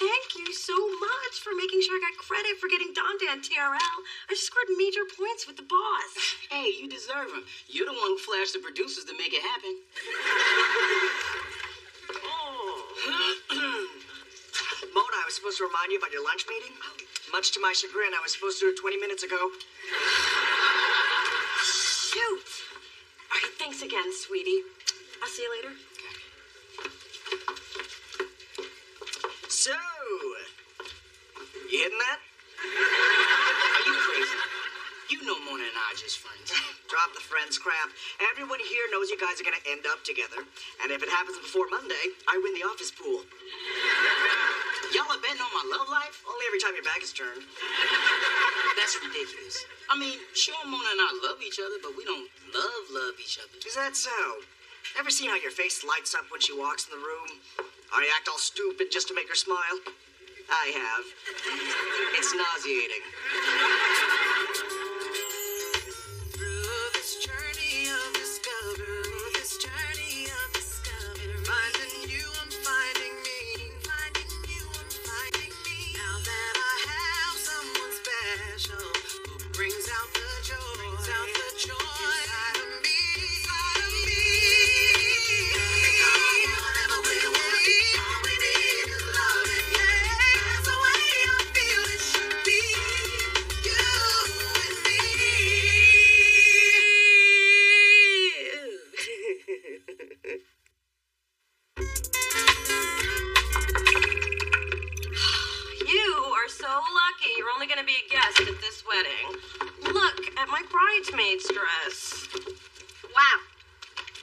thank you so much for making sure I got credit for getting Dante on TRL. I scored major points with the boss. Hey, you deserve them. You're the one who flashed the producers to make it happen. Mona, I was supposed to remind you about your lunch meeting. Much to my chagrin, I was supposed to do it 20 minutes ago. Shoot. All right, thanks again, sweetie. I'll see you later. So, you hitting that? Are you crazy? You know Mona and I are just friends. Drop the friends crap. Everyone here knows you guys are going to end up together. And if it happens before Monday, I win the office pool. Y'all are betting on my love life? Only every time your back is turned. That's ridiculous. I mean, sure, Mona and I love each other, but we don't love each other. Is that so? Ever seen how your face lights up when she walks in the room? Or you act all stupid just to make her smile? I have. It's nauseating. Through this journey of discovery, finding you, I'm finding me. Now that I have someone special who brings out the joy inside of me. Whatever we want, all we need is love and that's the way I feel it should be. You and me. You are so lucky. You're only going to be a guest at this wedding. Look at my bridesmaid's dress. Wow.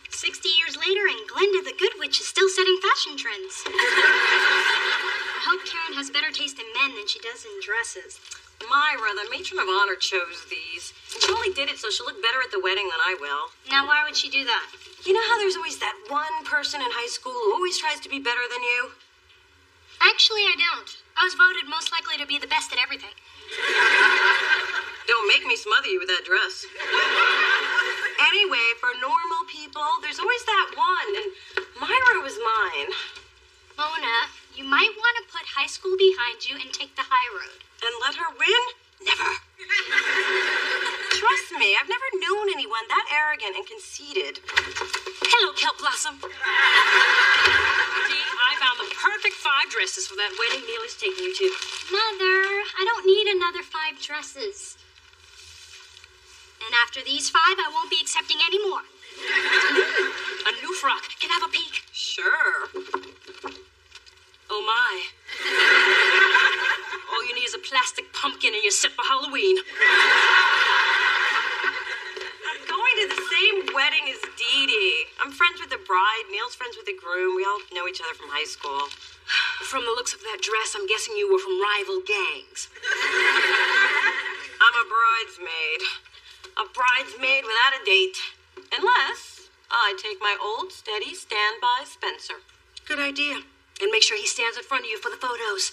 60 years later, and Glenda the Good Witch is still setting fashion trends. I hope Karen has better taste in men than she does in dresses. Myra, the matron of honor, chose these. And she only did it so she'll look better at the wedding than I will. Now, why would she do that? You know how there's always that one person in high school who always tries to be better than you? Actually, I don't. I was voted most likely to be the best at everything. Don't make me smother you with that dress. Anyway, for normal people, there's always that one, and Myra was mine. Mona, you might want to put high school behind you and take the high road. And let her win? Never. Trust me, I've never known anyone that arrogant and conceited. Hello, Kelp Blossom. Dee, I found the perfect 5 dresses for that wedding Neil is taking you to. Mother, I don't need another 5 dresses. And after these 5, I won't be accepting any more. A new frock. Can I have a peek? Sure. Oh, my. All you need is a plastic pumpkin and you're set for Halloween. I'm going to the same wedding as Dee Dee. I'm friends with the bride. Neil's friends with the groom. We all know each other from high school. From the looks of that dress, I'm guessing you were from rival gangs. I'm a bridesmaid. A bridesmaid without a date. Unless I take my old steady standby Spencer. Good idea. And make sure he stands in front of you for the photos.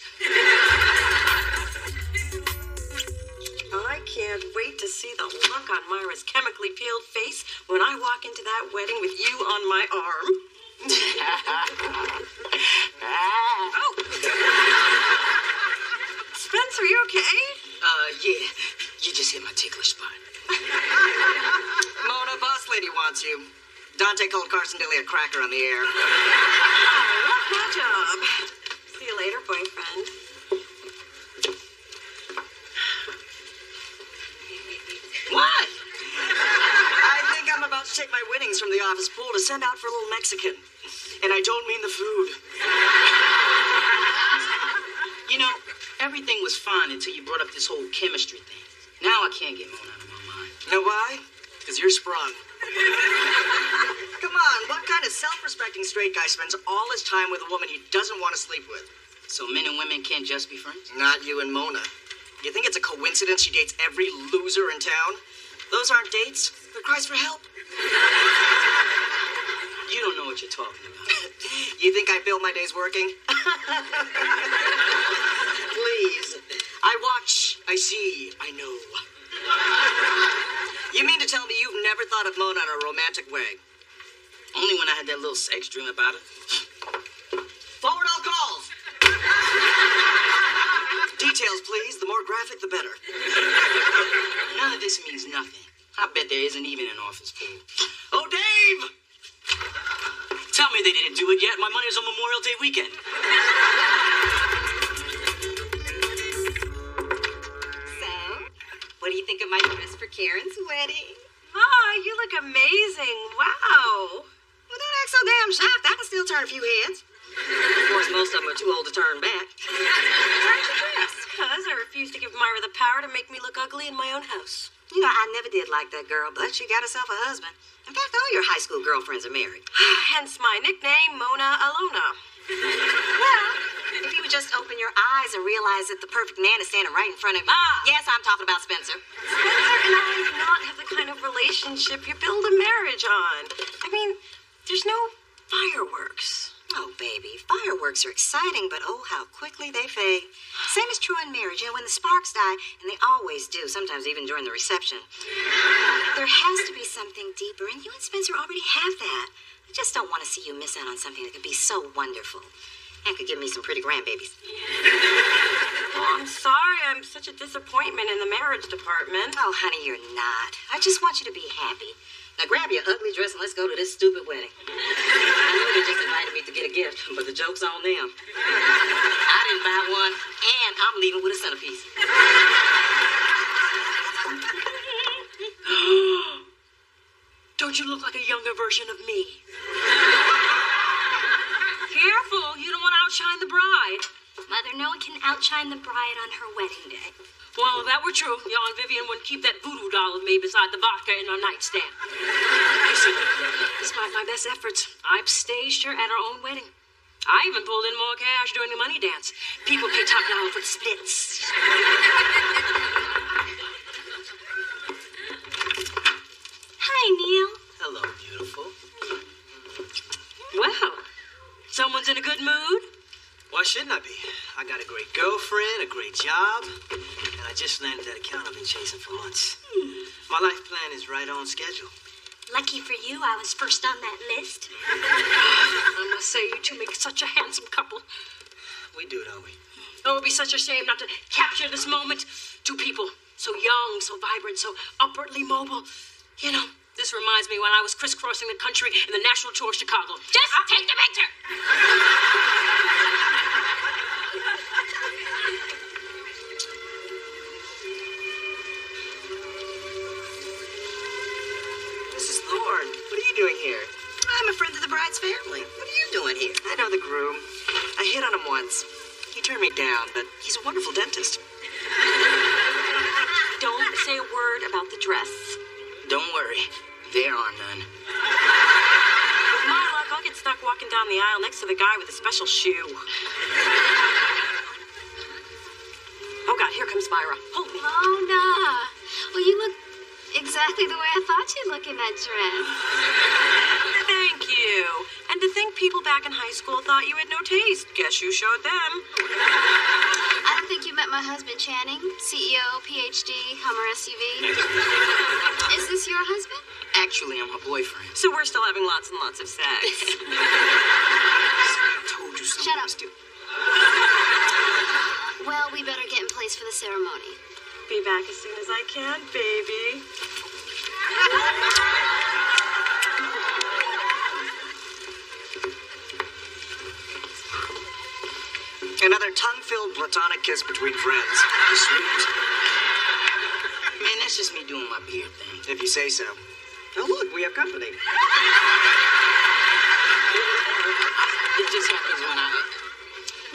I can't wait to see the look on Myra's chemically peeled face when I walk into that wedding with you on my arm. Oh! Spencer, you okay? Yeah. You just hit my ticklish spot. Mona, boss lady wants you. Dante called Carson Daly a cracker on the air. Oh, my job. See you later, boyfriend. What? I think I'm about to take my winnings from the office pool to send out for a little Mexican. And I don't mean the food. You know, everything was fine until you brought up this whole chemistry thing. Now I can't get Mona out of my mind. Know why? Because you're sprung. Come on, what kind of self-respecting straight guy spends all his time with a woman he doesn't want to sleep with? So men and women can't just be friends? Not you and Mona. You think it's a coincidence she dates every loser in town? Those aren't dates. They're cries for help. You don't know what you're talking about. You think I fill my days working? Please. I watch, I see, I know. You mean to tell me you've never thought of Mona in a romantic way? Only when I had that little sex dream about her. Forward all calls! graphic, the better. None of this means nothing. I bet there isn't even an office pool. Oh, Dave! Tell me they didn't do it yet. My money is on Memorial Day weekend. So, what do you think of my dress for Karen's wedding? Ah, you look amazing. Wow. Well, don't act so damn shocked. I can still turn a few heads. Of course, most of them are too old to turn back. Why'd you dress? Because I refuse to give Myra the power to make me look ugly in my own house. You know, I never did like that girl, but she got herself a husband. In fact, all your high school girlfriends are married. Hence my nickname, Mona Alona. Well, if you would just open your eyes and realize that the perfect man is standing right in front of you. Ah. Yes, I'm talking about Spencer. Spencer and I do not have the kind of relationship you build a marriage on. I mean, there's no fireworks. Oh, baby, fireworks are exciting, but oh, how quickly they fade. Same is true in marriage. You know, when the sparks die, and they always do, sometimes even during the reception, there has to be something deeper, and you and Spencer already have that. I just don't want to see you miss out on something that could be so wonderful and could give me some pretty grandbabies. Oh, I'm sorry I'm such a disappointment in the marriage department. Oh, honey, you're not. I just want you to be happy. Now grab your ugly dress and let's go to this stupid wedding. I know they just invited me to get a gift, but the joke's on them. I didn't buy one, and I'm leaving with a centerpiece. Don't you look like a younger version of me? Careful, you don't want to outshine the bride. Mother, no one can outshine the bride on her wedding day. Well, if that were true, your Aunt Vivian wouldn't keep that voodoo doll of me beside the vodka in our nightstand. You see, despite my best efforts, I've staged her at her own wedding. I even pulled in more cash during the money dance. People pay top dollar for the splits. Hi, Neil. Hello, beautiful. Well, someone's in a good mood. Why shouldn't I be? I got a great girlfriend, a great job, and I just landed that account I've been chasing for months. My life plan is right on schedule. Lucky for you, I was first on that list. I must say, you two make such a handsome couple. We do, don't we? Oh, it would be such a shame not to capture this moment. Two people, so young, so vibrant, so upwardly mobile. You know, this reminds me when I was crisscrossing the country in the National Tour of Chicago. Just take the picture! Mrs. Thorne, what are you doing here? I'm a friend of the bride's family. What are you doing here? I know the groom. I hit on him once. He turned me down, but he's a wonderful dentist. Don't say a word about the dress. Don't worry, there are none. With my luck, I'll get stuck walking down the aisle next to the guy with the special shoe. Oh, God, here comes Myra. Hold me. Mona. Well, you look exactly the way I thought you'd look in that dress. Thank you. And to think people back in high school thought you had no taste. Guess you showed them. I don't think you met my husband, Channing. CEO, PhD, Hummer SUV. Is this your husband? Actually, I'm her boyfriend. So we're still having lots and lots of sex. I told you something Shut up. was due. Well, we better get in place for the ceremony. Be back as soon as I can, baby. Another tongue-filled platonic kiss between friends. Sweet. Man, that's just me doing my beard thing. If you say so. Oh, look, we have company. It just happens when I...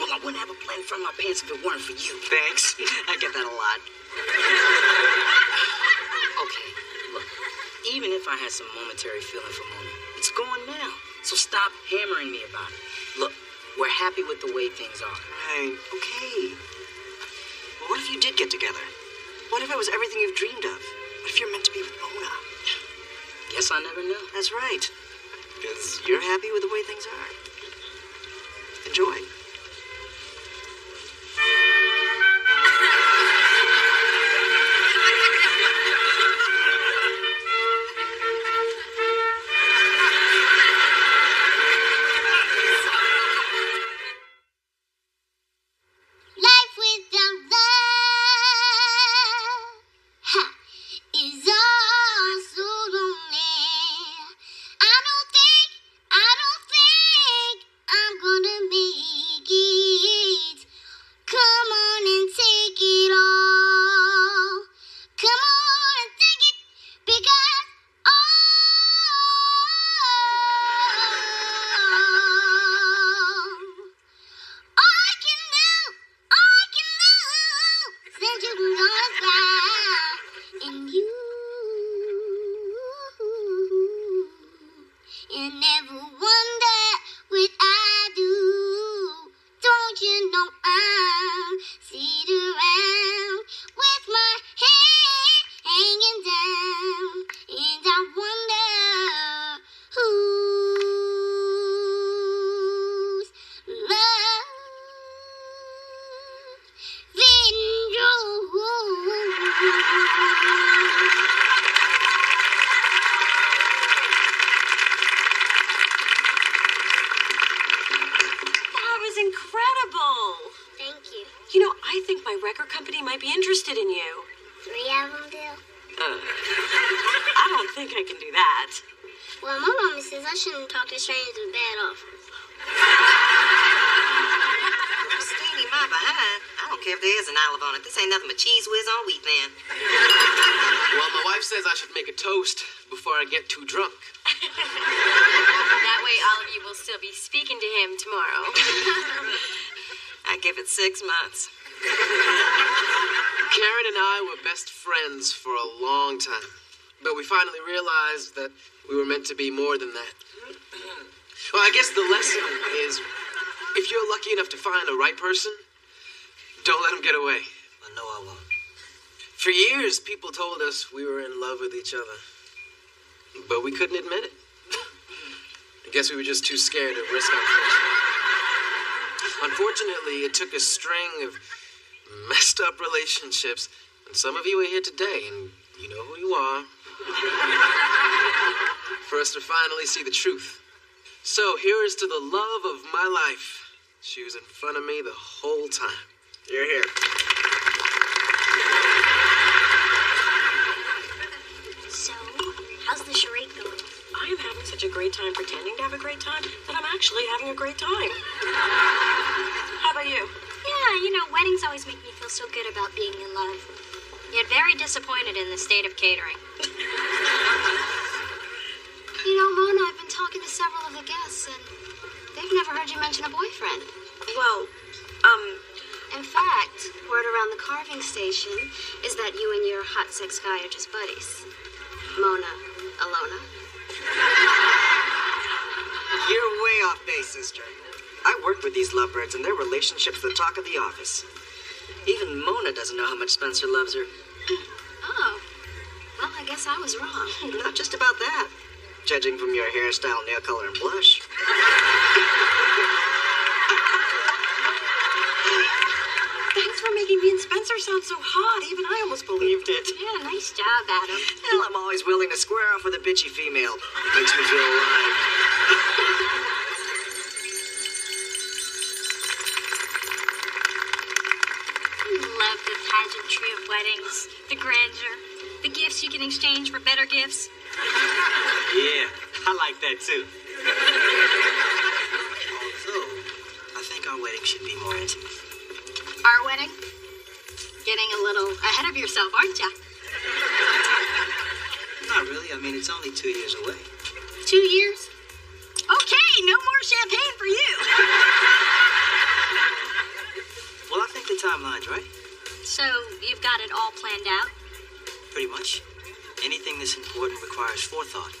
Well, I wouldn't have a plan from my pants if it weren't for you. Thanks. I get that a lot. Okay, look. Even if I had some momentary feeling for Mona, it's gone now. So stop hammering me about it. Look, we're happy with the way things are. Right, okay. Well, what if you did get together? What if it was everything you've dreamed of? What if you're meant to be with Mona? Guess I never know. That's right. Because you're happy with the way things are. Enjoy. Life without love you know I'm sitting around with my head hanging down, and I wonder whose love then That was incredible. Thank you. You know, I think my record company might be interested in you. 3 of them, Bill? I don't think I can do that. Well, my mommy says I shouldn't talk to strangers with bad offers. Steenie, my behind. I don't care if there is an olive on it. This ain't nothing but cheese whiz on wheat, man. Well, my wife says I should make a toast before I get too drunk. That way all of you will still be speaking to him tomorrow. I give it 6 months. Karen and I were best friends for a long time, but we finally realized that we were meant to be more than that. Well, I guess the lesson is, if you're lucky enough to find the right person, don't let them get away. I know I won't. For years, people told us we were in love with each other, but we couldn't admit it. I guess we were just too scared to risk our friendship. Unfortunately, it took a string of messed up relationships, and some of you are here today, and you know who you are, for us to finally see the truth. So here is to the love of my life. She was in front of me the whole time. You're here. So, how's the charade going? I am having such a great time pretending to have a great time that I'm actually having a great time. How about you? Yeah, you know, weddings always make me feel so good about being in love. Yet very disappointed in the state of catering. You know, Mona, I've been talking to several of the guests, and they've never heard you mention a boyfriend. Well, In fact, word around the carving station is that you and your hot sex guy are just buddies. Mona, Alona. You're way off base, sister. I work with these lovebirds, and their relationship's the talk of the office. Even Mona doesn't know how much Spencer loves her. Oh, well, I guess I was wrong. Not just about that. Judging from your hairstyle, nail color, and blush. thanks for making me and Spencer sound so hot. Even I almost believed it. Yeah, nice job, Adam. Hell, I'm always willing to square off with a bitchy female. Makes me feel alive. Love the pageantry of weddings, the grandeur, the gifts you can exchange for better gifts. Yeah, I like that too. Although, I think our wedding should be more intimate. Our wedding? Getting a little ahead of yourself, aren't ya? Not really. I mean, it's only 2 years away. 2 years? Okay, no more champagne for you. Well, I think the timeline's right. So, you've got it all planned out? Pretty much. Anything this important requires forethought.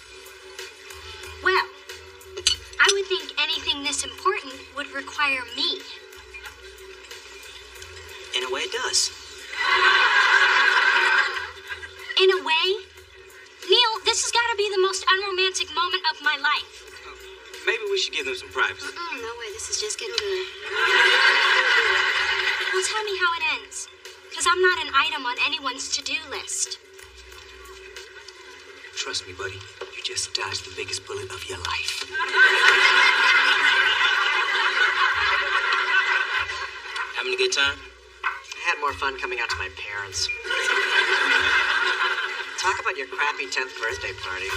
Well, I would think anything this important would require me. In a way, it does. In a way? Neil, this has got to be the most unromantic moment of my life. Maybe we should give them some privacy. No way, this is just getting good. Well, tell me how it ends. Because I'm not an item on anyone's to-do list. Trust me, buddy. You just dodged the biggest bullet of your life. Having a good time? I had more fun coming out to my parents. Talk about your crappy 10th birthday party.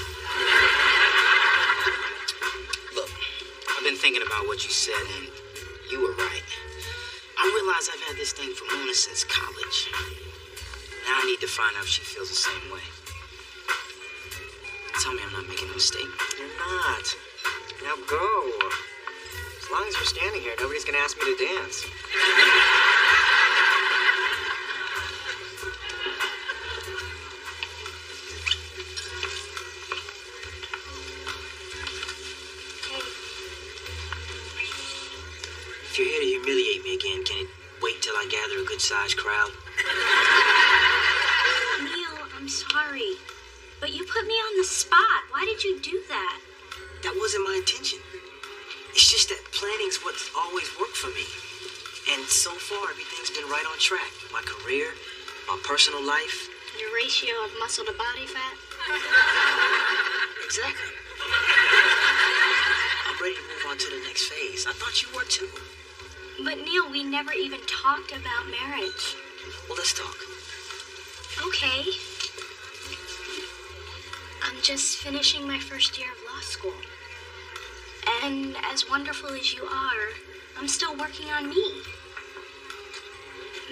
Look, I've been thinking about what you said, and you were right. I realize I've had this thing for Mona since college. Now I need to find out if she feels the same way. Tell me I'm not making a mistake. You're not. Now go. As long as you're standing here, nobody's gonna ask me to dance. If you're here to humiliate me again, can it wait till I gather a good-sized crowd? Neil, I'm sorry. But you put me on the spot. Why did you do that? That wasn't my intention. It's just that planning's what's always worked for me. And so far, everything's been right on track. My career, my personal life. Your ratio of muscle to body fat? Exactly. I'm ready to move on to the next phase. I thought you were too. But Neil, we never even talked about marriage. Well, let's talk. Okay. I'm just finishing my first year of law school. And as wonderful as you are, I'm still working on me.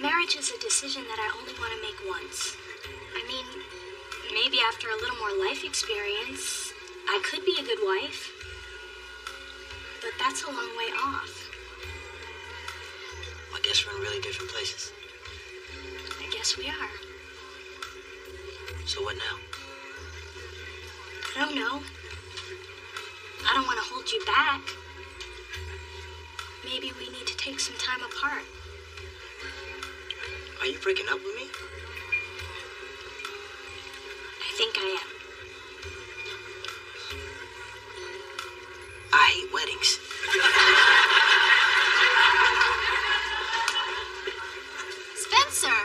Marriage is a decision that I only want to make once. I mean, maybe after a little more life experience, I could be a good wife. But that's a long way off. I guess we're in really different places. I guess we are. So what now? I don't know. I don't want to hold you back. Maybe we need to take some time apart. Are you breaking up with me? I think I am. I hate weddings. Spencer,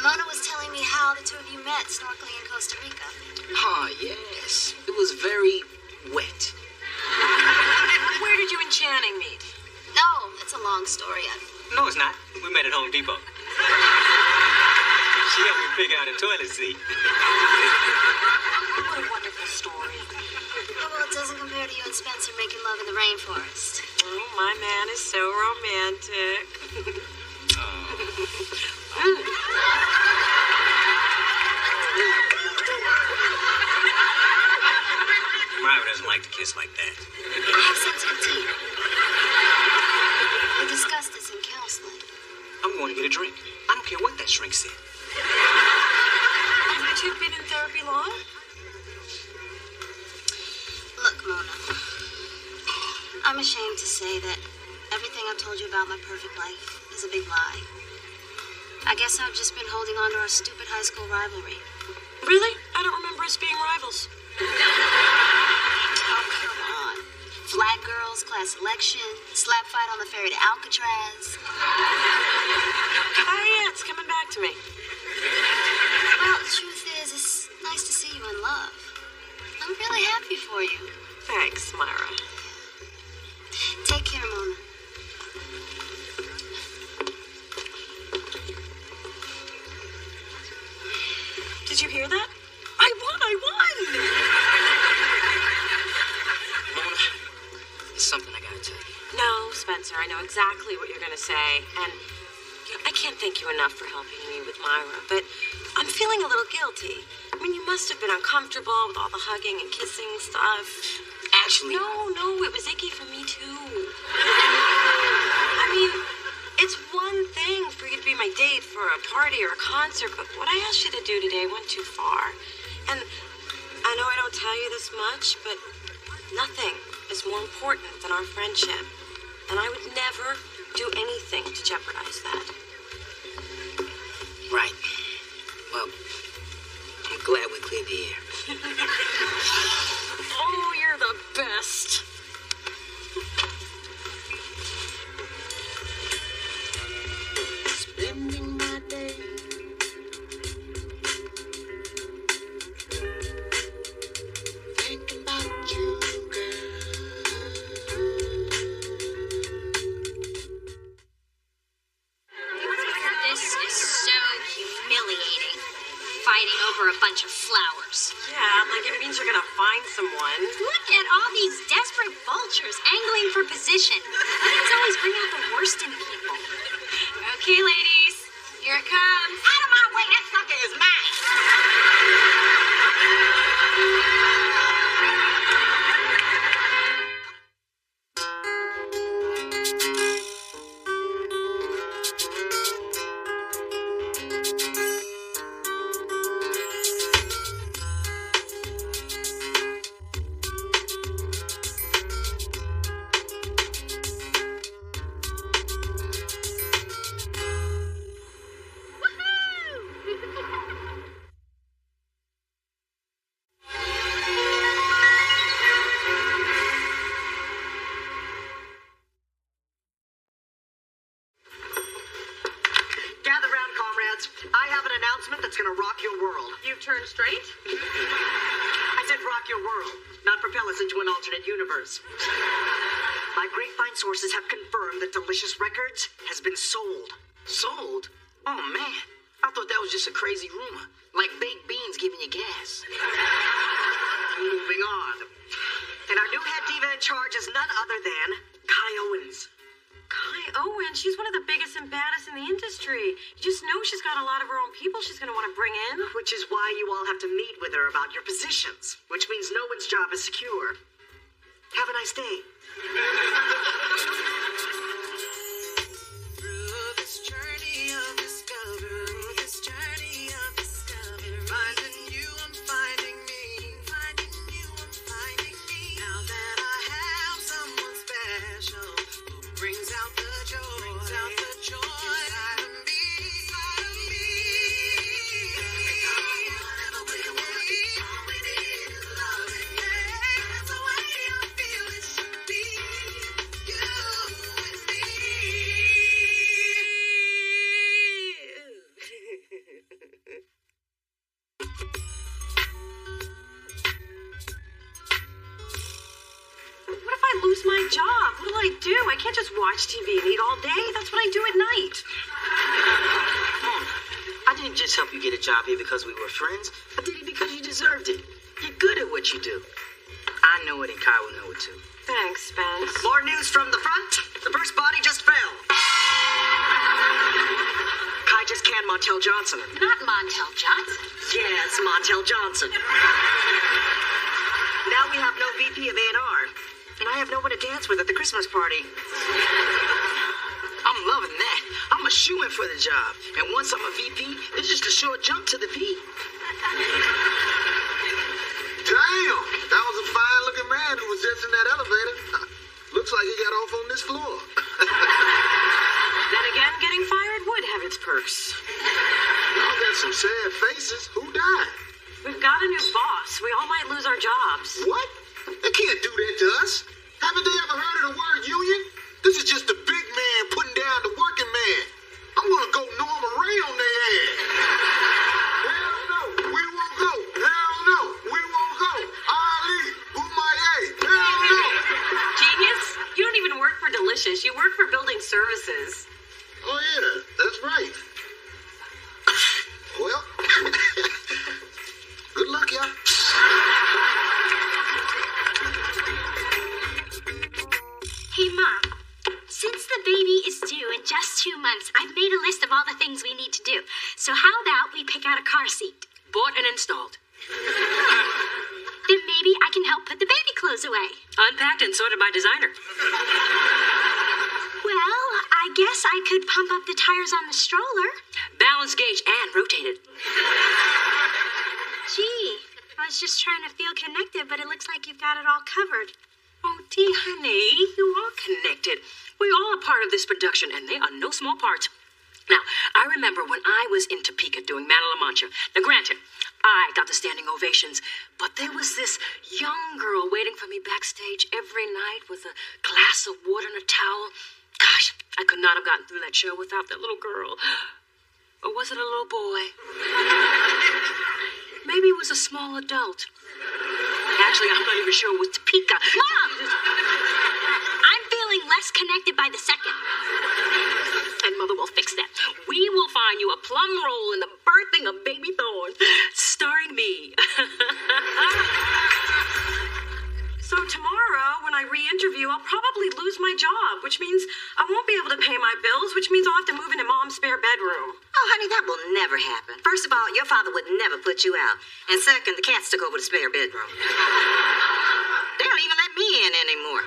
Mona was telling me how the two of you met snorkeling in Costa Rica. Ah, yes. It was very wet. Where did you and Channing meet? No, it's a long story. No, it's not. We met at Home Depot. She helped me pick out a toilet seat. What a wonderful story. Yeah, well, it doesn't compare to you and Spencer making love in the rainforest. Oh, my man is so romantic. Myra doesn't like to kiss like that. I have sensitive teeth. We discussed this in counseling. I'm going to get a drink. I don't care what that shrink said. Haven't you been in therapy long? Look, Mona, I'm ashamed to say that everything I've told you about my perfect life is a big lie. I guess I've just been holding on to our stupid high school rivalry. Really? I don't remember us being rivals. Oh, come on. Flag girls, class election, slap fight on the ferry to Alcatraz. Oh, yeah, it's coming back to me. Well, the truth is, it's nice to see you in love. I'm really happy for you. Thanks, Myra. Take care, Mona. Did you hear that? I won! Mona, there's something I gotta tell you. No, Spencer, I know exactly what you're going to say. And I can't thank you enough for helping me with Myra, but I'm feeling a little guilty. I mean, you must have been uncomfortable with all the hugging and kissing stuff. Actually, No, it was icky for me, too. I mean, it's one thing for you to be my date for a party or a concert, but what I asked you to do today went too far. And I know I don't tell you this much, but nothing is more important than our friendship. And I would never do anything to jeopardize that. right. Well, I'm glad we cleared the air. Oh, you're the best. Spending my day thinking about you, girl. This is so humiliating. Fighting over a bunch of flowers. Yeah, like it means you're gonna find someone. Look at all these desperate vultures angling for position. Things always bring out the worst in people. Okay, ladies, here it comes. Out of my way, that sucker is mine. Bennett, I have an announcement that's gonna rock your world. You've turned straight? I said rock your world, not propel us into an alternate universe. My grapevine sources have confirmed that Delicious Records has been sold. Sold? Oh, man. I thought that was just a crazy rumor. Like baked beans giving you gas. Moving on. And our new head diva in charge is none other than Kai Owens. Kai Owen, she's one of the biggest and baddest in the industry. You just know she's got a lot of her own people she's going to want to bring in. Which is why you all have to meet with her about your positions, which means no one's job is secure. Have a nice day. Lose my job. What'll I do? I can't just watch TV and eat all day. That's what I do at night. Mom, I didn't just help you get a job here because we were friends. I did it because you deserved it. You're good at what you do. I know it and Kai will know it too. Thanks, Spence. More news from the front. The first body just fell. Kai just canned Montel Johnson. Not Montel Johnson. Yes, Montel Johnson. Now we have no VP of A&R. And I have no one to dance with at the Christmas party. I'm loving that. I'm a shoo-in for the job. And once I'm a VP, it's just a short jump to the P. Damn, that was a fine-looking man who was just in that elevator. Looks like he got off on this floor. Then again, getting fired would have its perks. Y'all got some sad faces. Who died? We've got a new boss. We all might lose our jobs. What? They can't do that to us. Haven't they ever heard of the word union? This is just the big man putting down the working man. I'm gonna go Norma Ray on their ass. Hell no, we won't go. Hell no, we won't go. Ali, Boumaier, hell no. Genius, you don't even work for Delicious. You work for building services. Oh yeah, that's right. Well, good luck, y'all. Hey, Mom. Since the baby is due in just 2 months, I've made a list of all the things we need to do. So how about we pick out a car seat? Bought and installed. Then maybe I can help put the baby clothes away. Unpacked and sorted by designer. Well, I guess I could pump up the tires on the stroller. Balance gauge and rotated. Gee, I was just trying to feel connected, but it looks like you've got it all covered. Oh, Dee, honey, you are connected. We all are part of this production, and they are no small parts. Now, I remember when I was in Topeka doing Man of La Mancha. Now, granted, I got the standing ovations, but there was this young girl waiting for me backstage every night with a glass of water and a towel. Gosh, I could not have gotten through that show without that little girl. Or was it a little boy? Maybe it was a small adult. Actually, I'm not even sure it was Topeka. Mom! I'm feeling less connected by the second. And Mother will fix that. We will find you a plum roll in the birthing of Baby Thorn, starring me. So tomorrow, when I re-interview, I'll probably lose my job, which means I won't be able to pay my bills, which means I'll have to move into Mom's spare bedroom. Oh, honey, that will never happen. First of all, your father would never put you out. And second, the cats took over the spare bedroom. They don't even let me in anymore.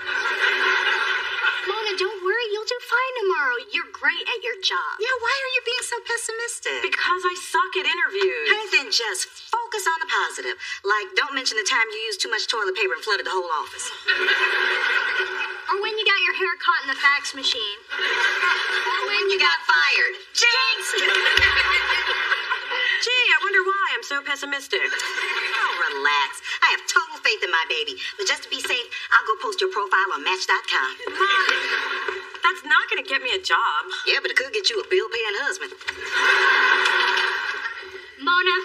Mona, don't worry. You'll do fine tomorrow. You're great at your job. Yeah, why are you being so pessimistic? Because I suck at interviews. Honey, then just focus on the positive. Like, don't mention the time you used too much toilet paper and flooded the whole office. Or when you got your hair caught in the fax machine. Or when you got fired. Jinx! Gee, I wonder why I'm so pessimistic. Oh, relax. I have total faith in my baby. But just to be safe, I'll go post your profile on Match.com. Mom, That's not going to get me a job. Yeah, but it could get you a bill-paying husband. Mona,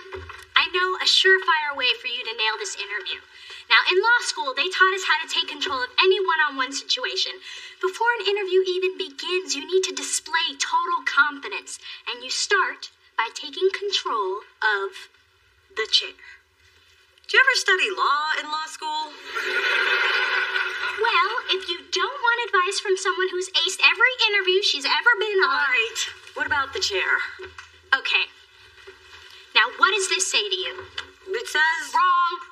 I know a surefire way for you to nail this interview. Now, in law school, they taught us how to take control of any one-on-one situation. Before an interview even begins, you need to display total confidence. And you start by taking control of the chair. Did you ever study law in law school? Well, if you don't want advice from someone who's aced every interview she's ever been on... Right. What about the chair? Okay. Now, what does this say to you? It says... Wrong.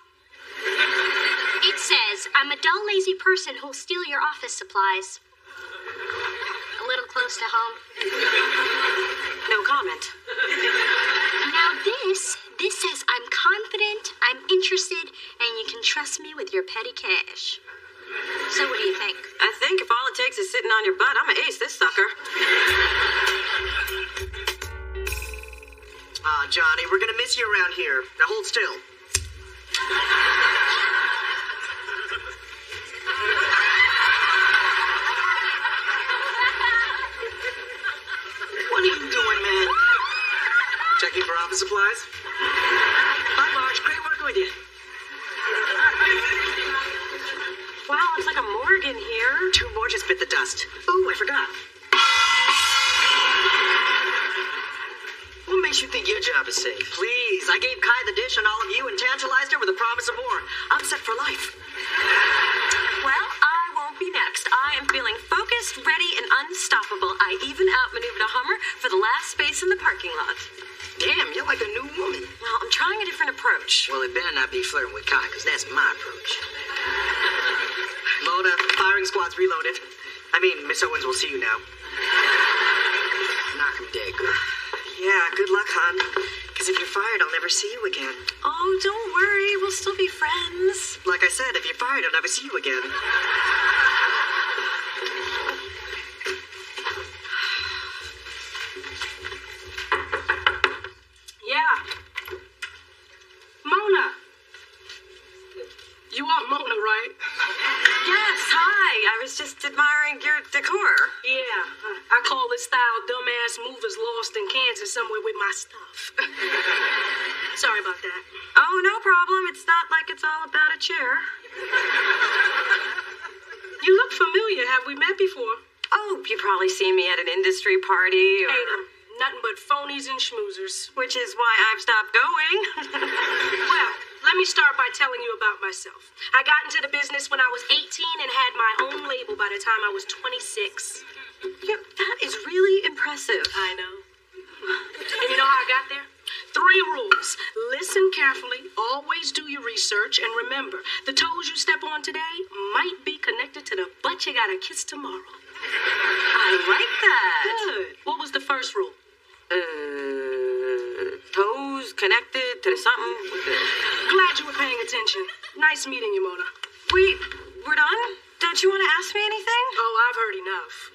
It says, I'm a dull, lazy person who'll steal your office supplies. A little close to home. No comment. Now this says I'm confident, I'm interested, and you can trust me with your petty cash. So what do you think? I think if all it takes is sitting on your butt, I'm gonna ace this sucker. Johnny, we're gonna miss you around here. Now hold still. What are you doing, man? Checking for office supplies? Bye, Marge. Great working with you. Wow, it's like a morgue in here. 2 more just bit the dust. Ooh, I forgot. What makes you think your job is safe? Please, I gave Kai the dish on all of you and tantalized her with a promise of more. I'm set for life. Well, I won't be next. I am feeling focused, ready, and unstoppable. I even outmaneuvered a Hummer for the last space in the parking lot. Damn, you're like a new woman. Well, I'm trying a different approach. Well, it better not be flirting with Kai, because that's my approach. Mona, firing squad's reloaded. I mean, Miss Owens will see you now. Knock him dead, girl. Yeah, good luck, hon. Because if you're fired, I'll never see you again. Oh, don't worry. We'll still be friends. Like I said, if you're fired, I'll never see you again. Yeah. Mona. You are Mona, right? Yes, hi. I was just admiring your decor. Yeah. I call this style dumbass movers lost in Kansas somewhere with my stuff. Sorry about that. Oh, no problem. It's not like it's all about a chair. You look familiar. Have we met before? Oh, you probably seen me at an industry party or... Hate 'em. Nothing but phonies and schmoozers. Which is why I've stopped going. Well, let me start by telling you about myself. I got into the business when I was 18 and had my own label by the time I was 26. Yeah, that is really impressive. I know. And you know how I got there? 3 rules. Listen carefully, always do your research, and remember, the toes you step on today might be connected to the butt you gotta kiss tomorrow. I like that. Good. What was the first rule? Toes connected to something. Glad you were paying attention. Nice meeting you, Mona. Wait, we're done? Don't you want to ask me anything? Oh, I've heard enough.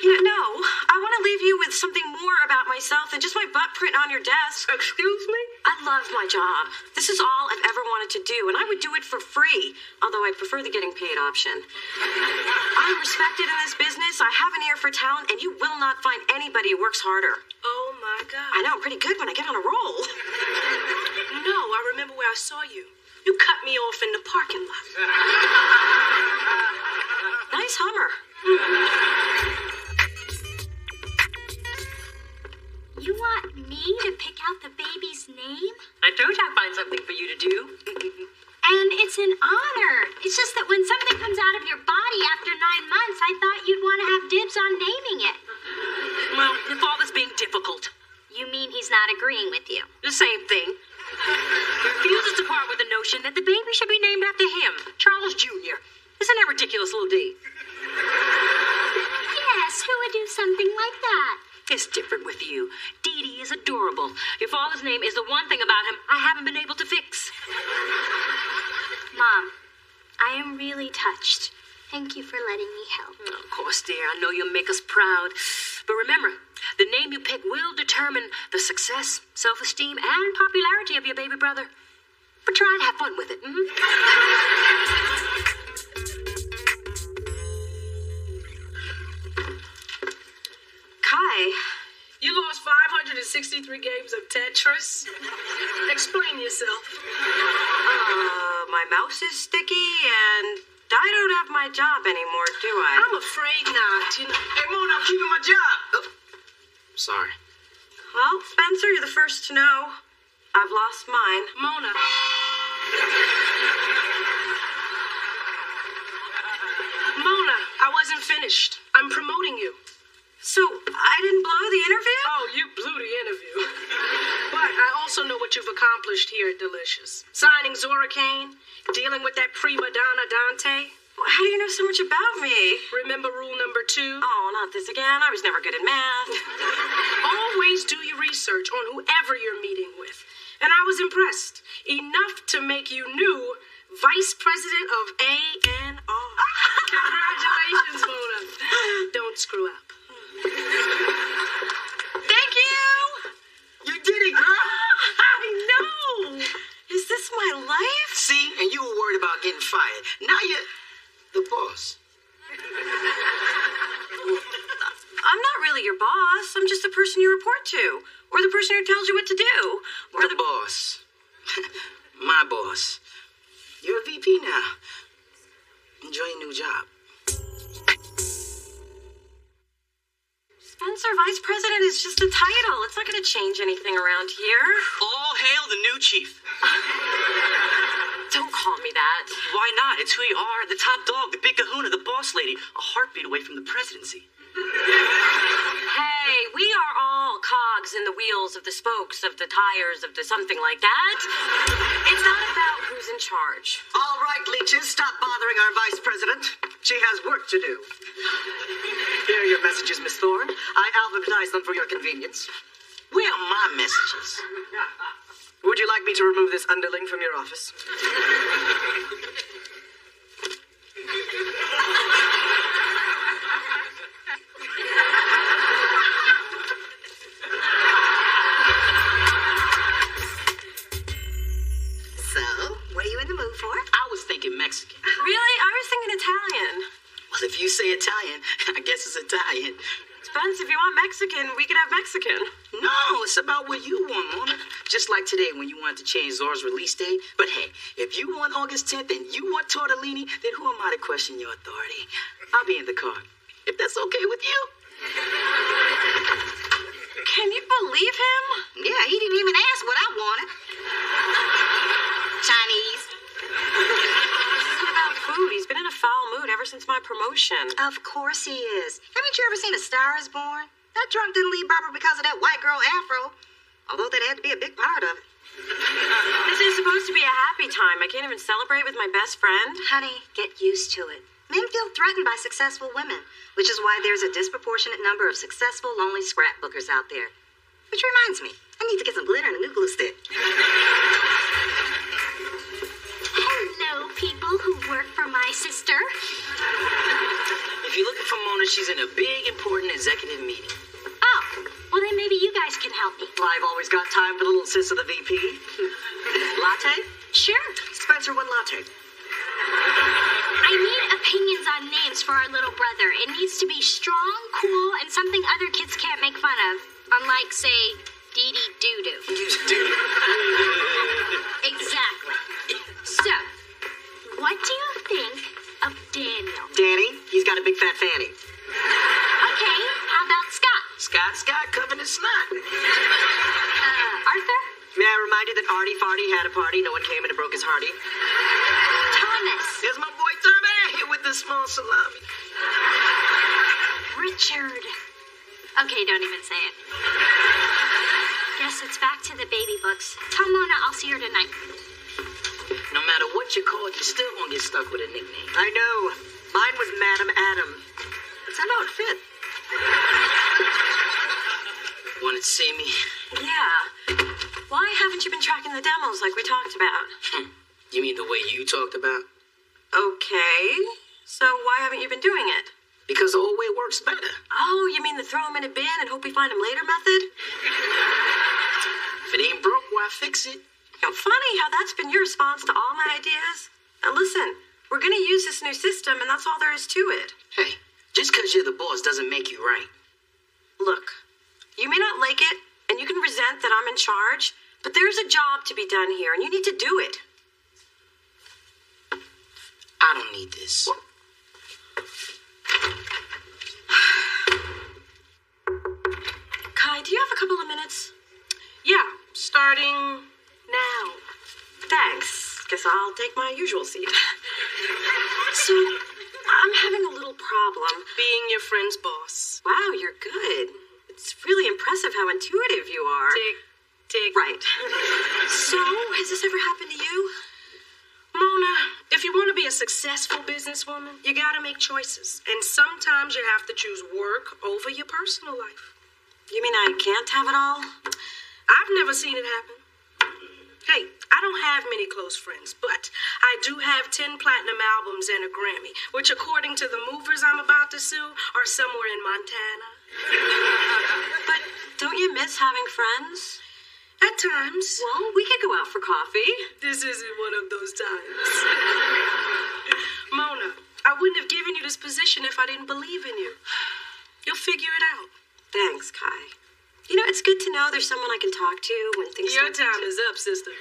No, I want to leave you with something more about myself than just my butt print on your desk. Excuse me? I love my job. This is all I've ever wanted to do, and I would do it for free, although I prefer the getting paid option. I'm respected in this business, I have an ear for talent, and you will not find anybody who works harder. Oh, my God. I know, I'm pretty good when I get on a roll. No, I remember where I saw you. You cut me off in the parking lot. Nice Hummer. You want me to pick out the baby's name? I told you I'd find something for you to do. And it's an honor. It's just that when something comes out of your body after 9 months, I thought you'd want to have dibs on naming it. Well, your father's being difficult. You mean he's not agreeing with you? The same thing. He refuses to part with the notion that the baby should be named after him, Charles Jr. Isn't that ridiculous, little D? Yes, who would do something like that? It's different with you. Dee Dee is adorable. Your father's name is the one thing about him I haven't been able to fix. Mom, I am really touched. Thank you for letting me help. Oh, of course, dear. I know you'll make us proud. But remember, the name you pick will determine the success, self-esteem, and popularity of your baby brother. But try and have fun with it. 63 games of Tetris? Explain yourself. My mouse is sticky and I don't have my job anymore, do I? I'm afraid not. You know. Hey, Mona, I'm keeping my job. Oh, sorry. Well, Spencer, you're the first to know. I've lost mine. Mona. Mona, I wasn't finished. I'm promoting you. So, I didn't blow the interview? Oh, you blew the interview. But I also know what you've accomplished here at Delicious. Signing Zora Kane, dealing with that prima donna Dante. How do you know so much about me? Remember rule number 2? Oh, not this again. I was never good at math. Always do your research on whoever you're meeting with. And I was impressed. Enough to make you new Vice President of A&R. Congratulations, Mona. Don't screw up. Thank you! You did it, girl. I know! Is this my life? See? And you were worried about getting fired. Now you're the boss. I'm not really your boss. I'm just the person you report to. Or the person who tells you what to do. Or the boss. My boss. You're a VP now. Enjoy your new job. Spencer, Vice President is just a title. It's not going to change anything around here. All hail the new chief. Don't call me that. Why not? It's who you are. The top dog, the big kahuna, the boss lady. A heartbeat away from the presidency. Hey, we are all cogs in the wheels of the spokes of the tires of the something like that. It's not about who's in charge. All right, leeches, stop bothering our vice president. She has work to do. Here are your messages, Miss Thorne. I alphabetized them for your convenience. Where are my messages? Would you like me to remove this underling from your office? So, what are you in the mood for? I was thinking Mexican. Really? I was thinking Italian. Well, if you say Italian, I guess it's Italian. Spence, if you want Mexican, we could have Mexican. No, it's about what you want, Mona. Just like today when you wanted to change Zora's release date. But hey, if you want August 10th and you want tortellini, then who am I to question your authority? I'll be in the car. If that's okay with you. Can you believe him? Yeah, he didn't even ask what I wanted. Chinese. This isn't about food. He's been in a foul mood ever since my promotion. Of course he is. Haven't you ever seen A Star is Born? That drunk didn't leave Barbara because of that white girl afro. Although that had to be a big part of it. This is supposed to be a happy time. I can't even celebrate with my best friend. Honey, get used to it. Men feel threatened by successful women, which is why there's a disproportionate number of successful, lonely scrapbookers out there. Which reminds me, I need to get some glitter and a new glue stick. Hello, people who work for my sister. If you're looking for Mona, she's in a big, important executive meeting. Oh, well then maybe you guys can help me. I've always got time for the little sis of the VP. Latte? Sure. Spencer, one latte. I need opinions on names for our little brother. It needs to be strong, cool, and something other kids can't make fun of. Unlike, say, Dee Dee Doo-Doo. Exactly. So, what do you think of Daniel? Danny, he's got a big fat fanny. Okay, how about Scott? Scott, covering his snot. Arthur? May I remind you that Artie Farty had a party, no one came and it broke his hearty? Thomas? There's my boy Tommy here with the small salami. Richard. Okay, don't even say it. Guess it's back to the baby books. Tell Mona I'll see her tonight. No matter what you're called, you're still gonna get stuck with a nickname. I know. Mine was Madam Adam. But somehow it fit. Wanted to see me? Yeah. Why haven't you been tracking the demos like we talked about? You mean the way you talked about? Okay. So why haven't you been doing it? Because the old way works better. Oh, you mean the throw him in a bin and hope we find him later method? If it ain't broke, why fix it? Funny how that's been your response to all my ideas. Now listen, we're gonna use this new system and that's all there is to it. Hey, just because you're the boss doesn't make you right. Look, you may not like it, And you can resent that I'm in charge, but there's a job to be done here, and you need to do it. I don't need this. Kai, do you have a couple of minutes? Yeah, starting now. Thanks. Guess I'll take my usual seat. So, I'm having a little problem. Being your friend's boss. Wow, you're good. It's really impressive how intuitive you are. Tick. Right. So, has this ever happened to you? Mona, if you want to be a successful businesswoman, you gotta make choices. And sometimes you have to choose work over your personal life. You mean I can't have it all? I've never seen it happen. Hey, I don't have many close friends, but I do have 10 platinum albums and a Grammy, which according to the movers I'm about to sue are somewhere in Montana. But don't you miss having friends? At times. Well, we could go out for coffee. This isn't one of those times. Mona, I wouldn't have given you this position if I didn't believe in you. You'll figure it out. Thanks, Kai. You know, it's good to know there's someone I can talk to when things Your start time is up, sister.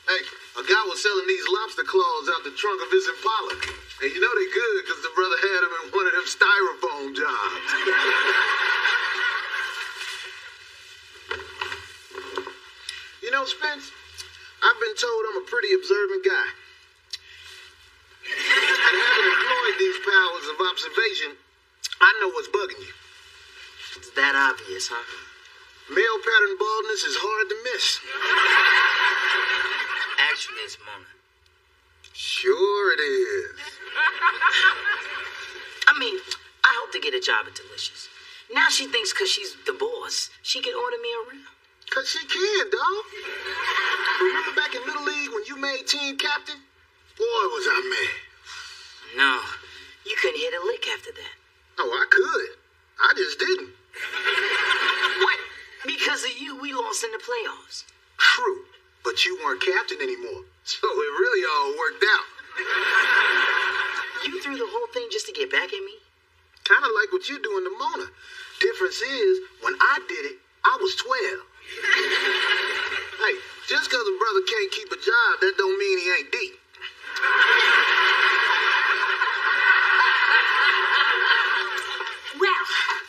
Hey, a guy was selling these lobster claws out the trunk of his Impala. And you know they good because the brother had them in one of them styrofoam jobs. You know, Spence, I've been told I'm a pretty observant guy. And having employed these powers of observation, I know what's bugging you. It's that obvious, huh? Male pattern baldness is hard to miss. Actually, it's Mona. Sure it is. I mean, I hope to get a job at Delicious. Now she thinks because she's the boss, she can order me around. Because she can, dog. Remember back in Little League when you made team captain? Boy, was I mad. No, you couldn't hit a lick after that. Oh, I could. I just didn't. What? Because of you, we lost in the playoffs. True, but you weren't captain anymore. So it really all worked out. You threw the whole thing just to get back at me? Kind of like what you're doing to Mona. Difference is, when I did it, I was 12. Hey, just because a brother can't keep a job, that don't mean he ain't deep. Well,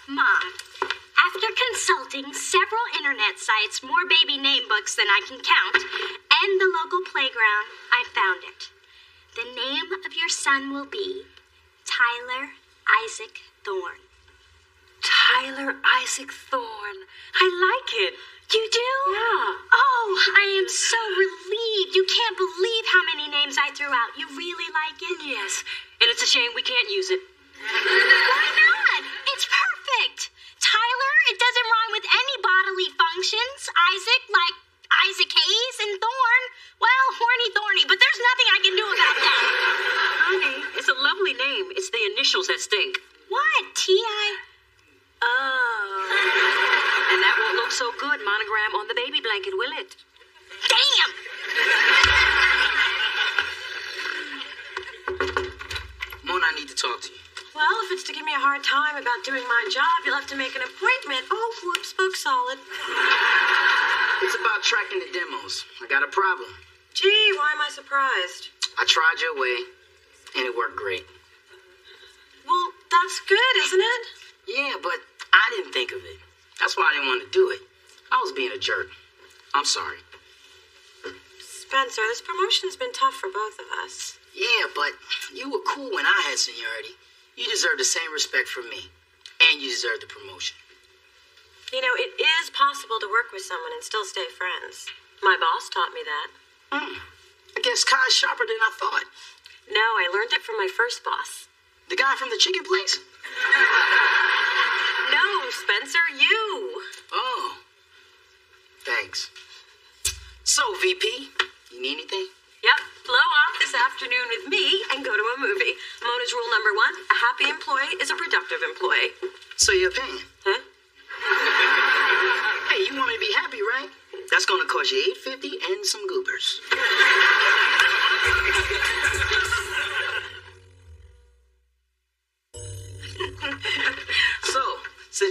Mom, after consulting several internet sites, more baby name books than I can count, and the local playground, I found it. The name of your son will be Tyler Isaac Thorne. Tyler Isaac Thorne. I like it. You do? Yeah. Oh, I am so relieved. You can't believe how many names I threw out. You really like it? Yes. And it's a shame we can't use it. Why not? It's perfect. Tyler, it doesn't rhyme with any bodily functions. Isaac, like Isaac Hayes, and Thorne, well, horny thorny, but there's nothing I can do about that. Honey, it's a lovely name. It's the initials that stink. What? T.I.? Oh. And that won't look so good monogram on the baby blanket, will it? Damn! Mona, I need to talk to you. Well, if it's to give me a hard time about doing my job, you'll have to make an appointment. Oh, whoops, spoke solid. It's about tracking the demos. I got a problem. Gee, why am I surprised? I tried your way, and it worked great. Well, that's good, isn't it? Yeah, but I didn't think of it. That's why I didn't want to do it. I was being a jerk. I'm sorry. Spencer, this promotion's been tough for both of us. Yeah, but you were cool when I had seniority. You deserve the same respect from me. And you deserve the promotion. You know, it is possible to work with someone and still stay friends. My boss taught me that. I guess Kai's sharper than I thought. No, I learned it from my first boss. The guy from the chicken place? No, Spencer, you. Oh. Thanks. So, VP, you need anything? Yep, blow off this afternoon with me and go to a movie. Mona's rule number 1, a happy employee is a productive employee. So you're paying? Huh? Hey, you want me to be happy, right? That's gonna cost you $8.50 and some goobers.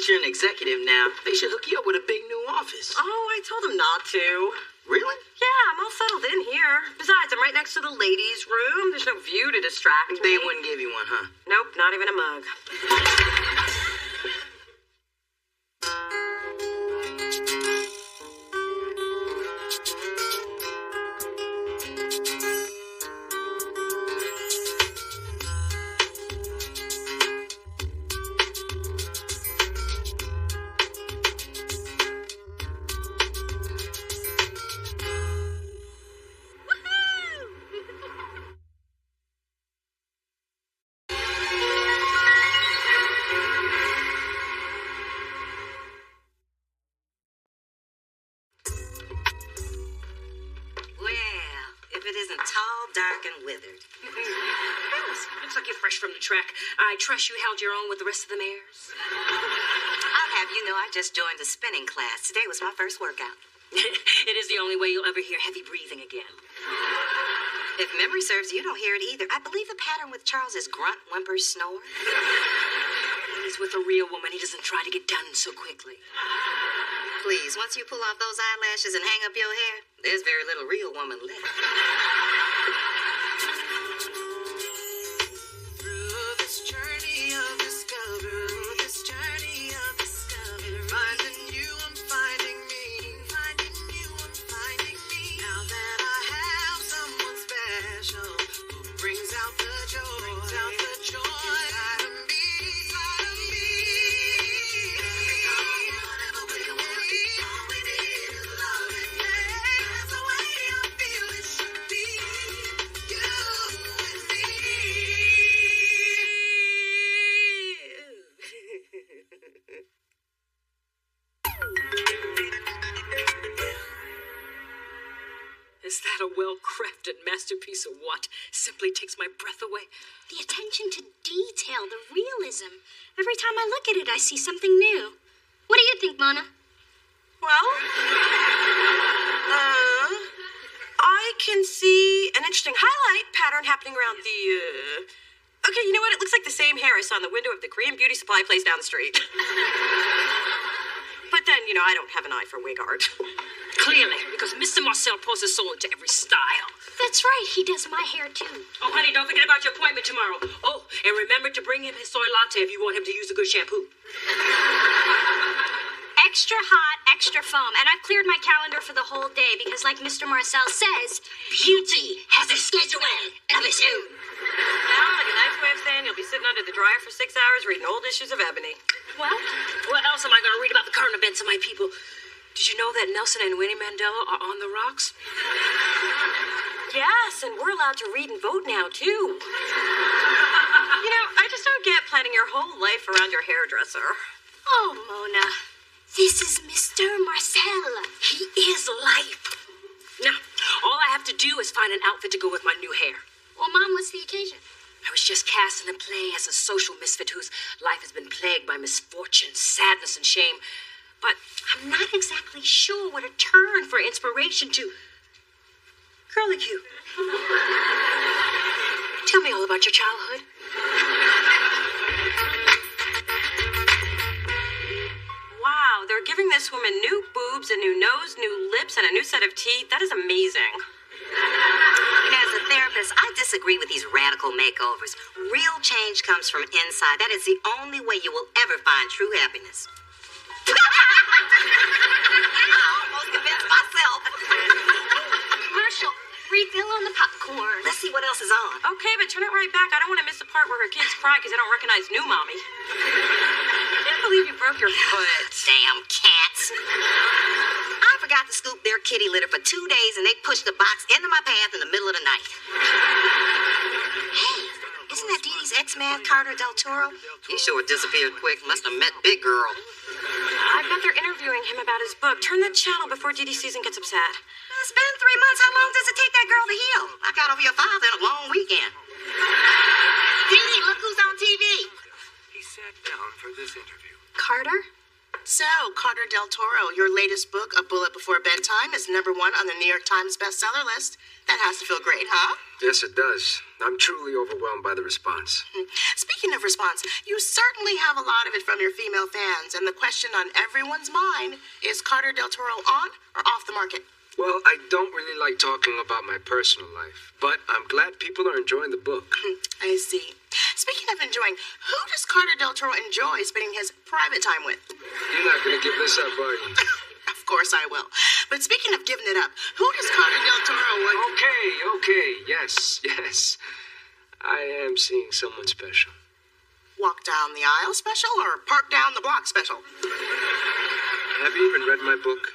Since you're an executive now, they should hook you up with a big new office. Oh, I told them not to. Really? Yeah, I'm all settled in here. Besides, I'm right next to the ladies' room. There's no view to distract me. They wouldn't give you one, huh? Nope, not even a mug. Dark and withered. Looks like you're fresh from the track. I trust you held your own with the rest of the mares. I'll have you know I just joined the spinning class. Today was my first workout. It is the only way you'll ever hear heavy breathing again. If memory serves, you don't hear it either. I believe the pattern with Charles is grunt, whimper, snore. When he's with a real woman, he doesn't try to get done so quickly. Please, once you pull off those eyelashes and hang up your hair, there's very little real woman left. Is that a well-crafted masterpiece or what? Simply takes my breath away. The attention to detail, the realism. Every time I look at it, I see something new. What do you think, Mona? Well, I can see an interesting highlight pattern happening around the, Okay, you know what? It looks like the same hair I saw in the window of the Korean beauty supply place down the street. But then, I don't have an eye for wig art. Clearly, because Mr. Marcel pours his soul into every style. That's right, he does my hair too. Oh, honey, don't forget about your appointment tomorrow. Oh, and remember to bring him his soy latte if you want him to use a good shampoo. Extra hot, extra foam. And I've cleared my calendar for the whole day because, like Mr. Marcel says, beauty has a schedule. And listen. Sounds like a nice way of saying you'll be sitting under the dryer for 6 hours reading old issues of Ebony. Well, what else am I going to read about the current events of my people? Did you know that Nelson and Winnie Mandela are on the rocks? Yes, and we're allowed to read and vote now, too. I just don't get planning your whole life around your hairdresser. Oh, Mona, this is Mr. Marcel. He is life. Now, all I have to do is find an outfit to go with my new hair. Well, Mom, what's the occasion? I was just cast in a play as a social misfit whose life has been plagued by misfortune, sadness, and shame. But I'm not exactly sure where to turn for inspiration to... Curlicue. Tell me all about your childhood. Wow, they're giving this woman new boobs, a new nose, new lips, and a new set of teeth. That is amazing. As a therapist, I disagree with these radical makeovers. Real change comes from inside. That is the only way you will ever find true happiness. I almost convinced myself. Marshall, refill on the popcorn. Let's see what else is on. Okay, but turn it right back. I don't want to miss the part where her kids cry because they don't recognize new mommy. I can't believe you broke your foot. Damn cats. I forgot to scoop their kitty litter for 2 days, and they pushed the box into my path in the middle of the night. Hey, isn't that Dee Dee's ex-man, Carter Del Toro? He sure disappeared quick. Must have met Big Girl. I bet they're interviewing him about his book. Turn the channel before Dee Dee season gets upset. It's been 3 months. How long does it take that girl to heal? I got over your father in a long weekend. Dee Dee, look who's on TV. He sat down for this interview. Carter? So, Carter Del Toro, your latest book, A Bullet Before Bedtime, is #1 on the New York Times bestseller list. That has to feel great, huh? Yes, it does. I'm truly overwhelmed by the response. Speaking of response, you certainly have a lot of it from your female fans, and the question on everyone's mind is Carter Del Toro on or off the market? Well, I don't really like talking about my personal life, but I'm glad people are enjoying the book. I see. Speaking of enjoying, who does Carter Del Toro enjoy spending his private time with? You're not going to give this up, are you? Of course I will. But speaking of giving it up, who does Carter Del Toro like? Okay. Yes. I am seeing someone special. Walk down the aisle special or park down the block special? Have you even read my book?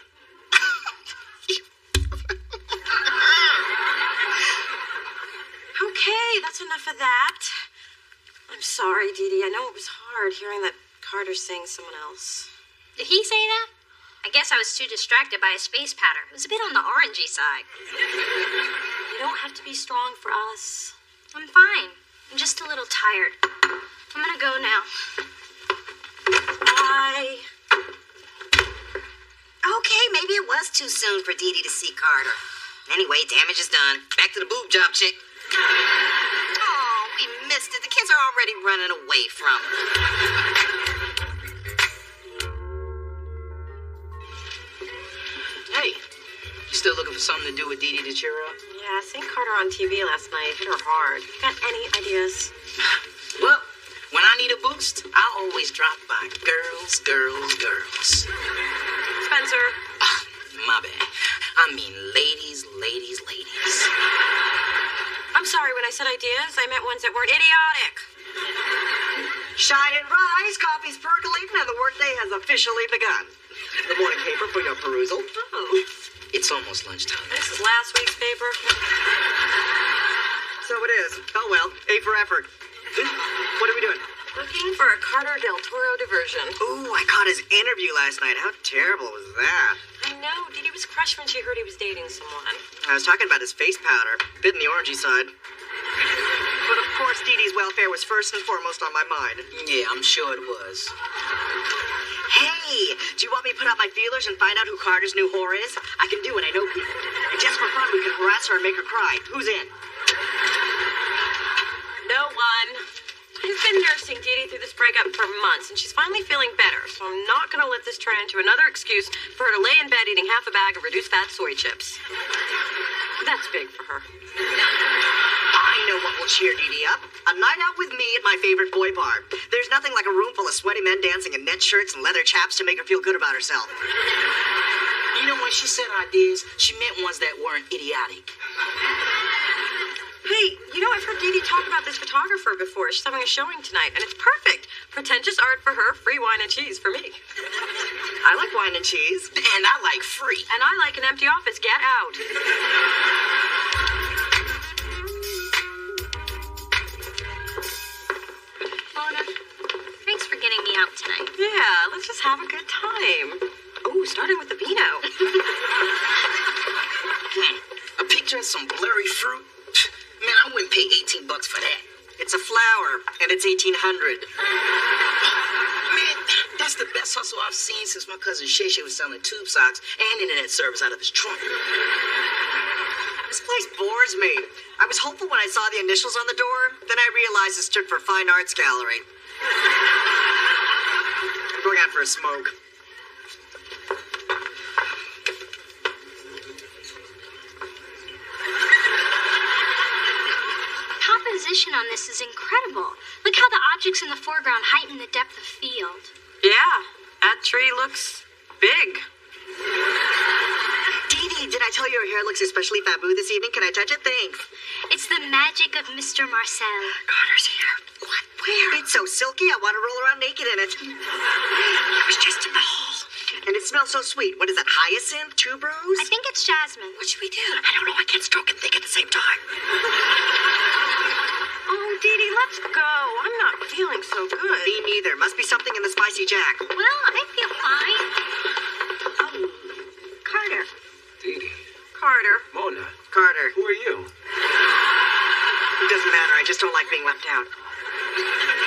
Okay, that's enough of that. I'm sorry, Dee Dee. I know it was hard hearing that Carter's saying someone else. Did he say that? I guess I was too distracted by a space powder. It was a bit on the orangey side. You don't have to be strong for us. I'm fine. I'm just a little tired. I'm gonna go now. Bye. Okay, maybe it was too soon for Dee Dee to see Carter. Anyway, damage is done. Back to the boob job, chick. Oh, we missed it. The kids are already running away from her. Hey, you still looking for something to do with Dee Dee to cheer her up? Yeah, seeing Carter on TV last night hit her hard. Got any ideas? Well, when I need a boost, I always drop by Girls. Spencer. My bad. I mean ladies. I'm sorry, when I said ideas, I meant ones that weren't idiotic. Shine and rise, coffee's percolating, and the workday has officially begun. The morning paper for your perusal. Oh, It's almost lunchtime. this is last week's paper. So it is. Oh well, A for effort. What are we doing? Looking for a Carter Del Toro diversion. Ooh, I caught his interview last night. How terrible was that? I know. Dee Dee was crushed when she heard he was dating someone. I was talking about his face powder, bit in the orangey side. But of course, Dee Dee's welfare was first and foremost on my mind. Yeah, I'm sure it was. Hey, do you want me to put out my feelers and find out who Carter's new whore is? I can do it, I know people. And just for fun, we can harass her and make her cry. Who's in? No one. I've been nursing Dee Dee through this breakup for months, and she's finally feeling better, so I'm not going to let this turn into another excuse for her to lay in bed eating half a bag of reduced fat soy chips. That's big for her. I know what will cheer Dee Dee up. A night out with me at my favorite boy bar. There's nothing like a room full of sweaty men dancing in net shirts and leather chaps to make her feel good about herself. You know, when she said ideas, she meant ones that weren't idiotic. Hey, you know, I've heard Dee Dee talk about this photographer before. She's having a showing tonight, and it's perfect. Pretentious art for her, free wine and cheese for me. I like wine and cheese. And I like free. And I like an empty office. Get out. Mona, thanks for getting me out tonight. Yeah, let's just have a good time. Ooh, starting with the vino. A picture of some blurry fruit? Man, I wouldn't pay $18 for that. It's a flower, and it's 1800. Man, that's the best hustle I've seen since my cousin Shay Shay was selling tube socks and internet service out of his trunk. This place bores me. I was hopeful when I saw the initials on the door, then I realized it stood for Fine Arts Gallery. I'm going out for a smoke. Composition on this is incredible. Look how the objects in the foreground heighten the depth of field. Yeah, that tree looks big. Dee Dee, did I tell you your hair looks especially faboo this evening? Can I touch it? Thanks. It's the magic of Mr. Marcel. Carter's here. What? Where? It's so silky, I want to roll around naked in it. I was just in the hall. And it smells so sweet. What is that, hyacinth? Tuberose? I think it's jasmine. What should we do? I don't know. I can't stroke and think at the same time. Oh, Dee Dee, let's go. I'm not feeling so good. Me neither. Must be something in the spicy jack. Well, I feel fine. Oh, Carter. Dee Dee. Carter. Mona. Carter. Who are you? It doesn't matter. I just don't like being left out.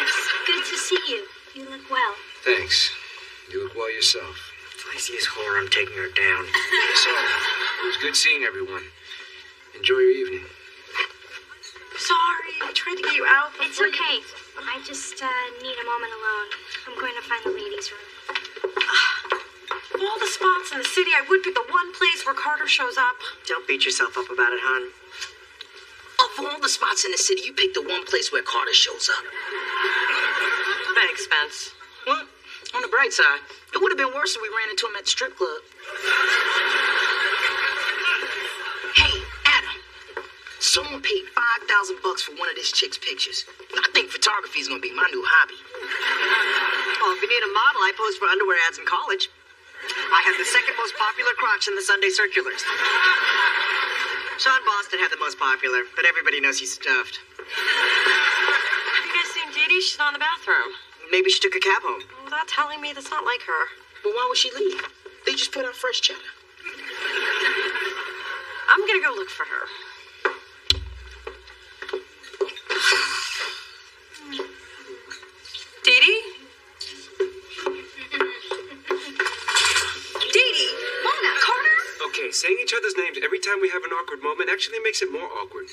It's good to see you. You look well. Thanks. You look well yourself. If I see his whore, I'm taking her down. So, it was good seeing everyone. Enjoy your evening. Sorry, I tried to get you out. It's okay. I just need a moment alone. I'm going to find the ladies' room. Of all the spots in the city, I would pick the one place where Carter shows up. Don't beat yourself up about it, hon. Of all the spots in the city, you picked the one place where Carter shows up. Thanks, Spence. Well, on the bright side, it would have been worse if we ran into him at the strip club. Hey, Adam. Someone paid $5,000 for one of this chick's pictures. I think photography is going to be my new hobby. Well, if you need a model, I posed for underwear ads in college. I had the second most popular crotch in the Sunday circulars. Sean Boston had the most popular, but everybody knows he's stuffed. Have you guys seen Dee Dee? She's not in the bathroom. Maybe she took a cab home. Well, that's telling me that's not like her. But why would she leave? They just put out fresh cheddar. I'm gonna go look for her. Dee Dee? Dee Dee! Mona! Carter? Okay, saying each other's names every time we have an awkward moment actually makes it more awkward.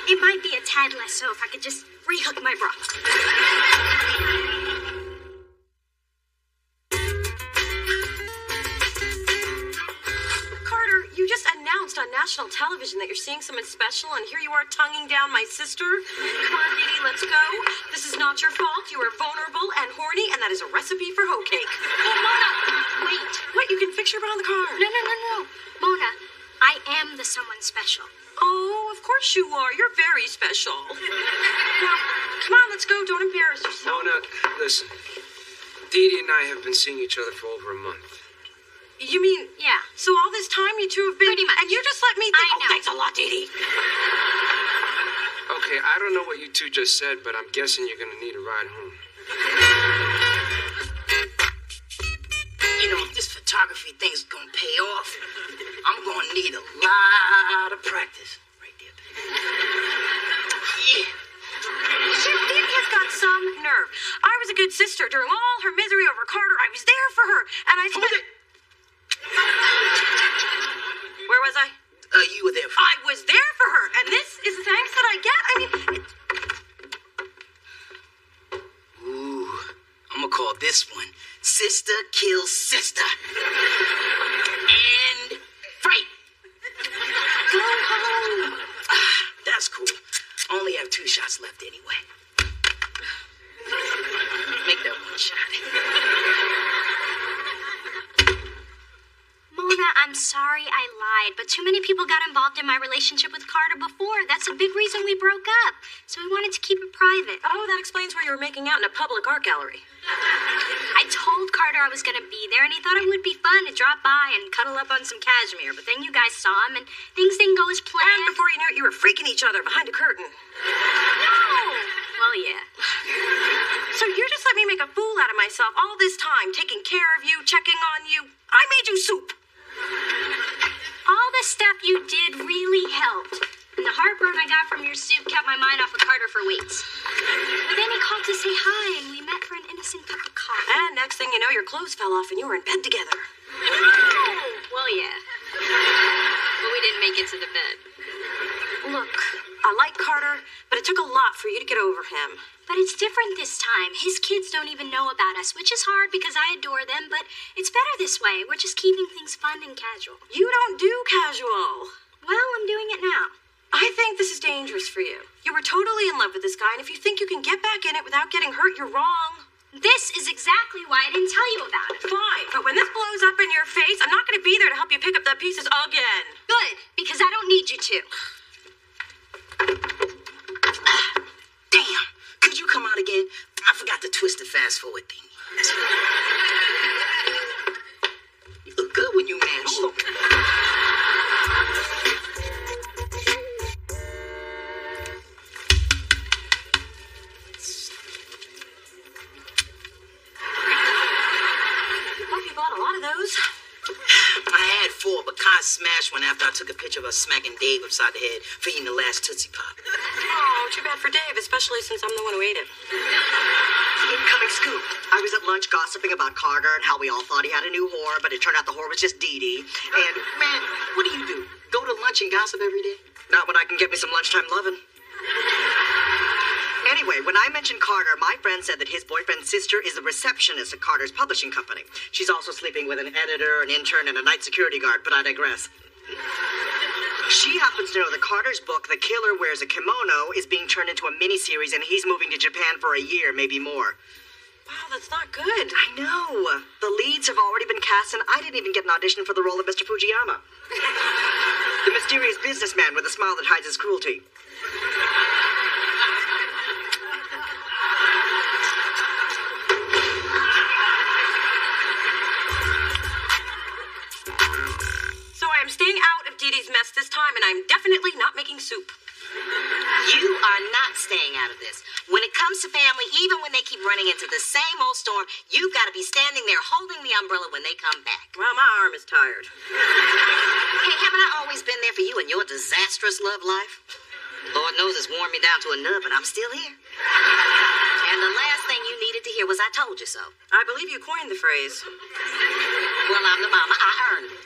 It might be a tad less so if I could just rehook my bra. Carter, you just announced on national television that you're seeing someone special, and here you are tonguing down my sister. Come on, Dee Dee, let's go. This is not your fault. You are vulnerable and horny, and that is a recipe for hoe cake. Oh, Mona, wait. What, you can fix your bra in the car? No. Mona, I am the someone special. Oh, of course you are. You're very special. Now, come on, let's go. Don't embarrass yourself. Mona, listen. Dee Dee and I have been seeing each other for over a month. You mean... Yeah. So all this time you two have been... Pretty much. And you just let me think... I know. Oh, thanks a lot, Dee Dee. Okay, I don't know what you two just said, but I'm guessing you're gonna need a ride home. You know, if this photography thing's gonna pay off, I'm gonna need a lot of practice. Right there, baby. Yeah. Shit, Dee Dee has got some nerve. I was a good sister during all her misery over Carter. I was there for her, and I spent... Hold it. Where was I? You were there for I was there for her, and this is the thanks that I get. I mean... Ooh, I'm gonna call this one Sister Kills Sister. And fight. Go home. That's cool. Only have 2 shots left anyway. Make that one shot. Mona, I'm sorry I lied, but too many people got involved in my relationship with Carter before. That's a big reason we broke up. So we wanted to keep it private. Oh, that explains why you were making out in a public art gallery. I told Carter I was going to be there, and he thought it would be fun to drop by and cuddle up on some cashmere. But then you guys saw him, and things didn't go as And planned. before you knew it, you were freaking each other behind a curtain. No! Well, yeah. So you just let me make a fool out of myself all this time, taking care of you, checking on you. I made you soup. All the stuff you did really helped. And the heartburn I got from your soup kept my mind off of Carter for weeks. But then he called to say hi, and we met for an innocent cup of coffee. And next thing you know, your clothes fell off and you were in bed together. Well, yeah. But we didn't make it to the bed. Look, I like Carter, but it took a lot for you to get over him. But it's different this time. His kids don't even know about us, which is hard because I adore them, but it's better this way. We're just keeping things fun and casual. You don't do casual. Well, I'm doing it now. I think this is dangerous for you. You were totally in love with this guy, and if you think you can get back in it without getting hurt, you're wrong. This is exactly why I didn't tell you about it. Fine, but when this blows up in your face, I'm not going to be there to help you pick up the pieces again. Good, because I don't need you to. Damn. Could you come out again? I forgot to twist the fast forward thing. You look good when you mash. Hope you bought a lot of those. I had 4, but Kai smashed one after I took a picture of us smacking Dave upside the head for eating the last Tootsie Pop. Oh, too bad for Dave, especially since I'm the one who ate it. Incoming scoop. I was at lunch gossiping about Carter and how we all thought he had a new whore, but it turned out the whore was just Dee Dee. And, Man, what do? Go to lunch and gossip every day? not when I can get me some lunchtime lovin'. Anyway, when I mentioned Carter, my friend said that his boyfriend's sister is the receptionist at Carter's publishing company. She's also sleeping with an editor, an intern, and a night security guard, but I digress. She happens to know that Carter's book, The Killer Wears a Kimono, is being turned into a miniseries, and he's moving to Japan for a year, maybe more. Wow, that's not good. I know. The leads have already been cast, and I didn't even get an audition for the role of Mr. Fujiyama. The mysterious businessman with a smile that hides his cruelty. So I'm staying out of Dee Dee's mess this time, and I'm definitely not making soup. You are not staying out of this. When it comes to family, even when they keep running into the same old storm, you've got to be standing there holding the umbrella when they come back. Well, my arm is tired. Hey, haven't I always been there for you in your disastrous love life? Lord knows it's worn me down to a nub, but I'm still here. And the last thing you needed to hear was I told you so. I believe you coined the phrase. Well, I'm the mama. I earned it.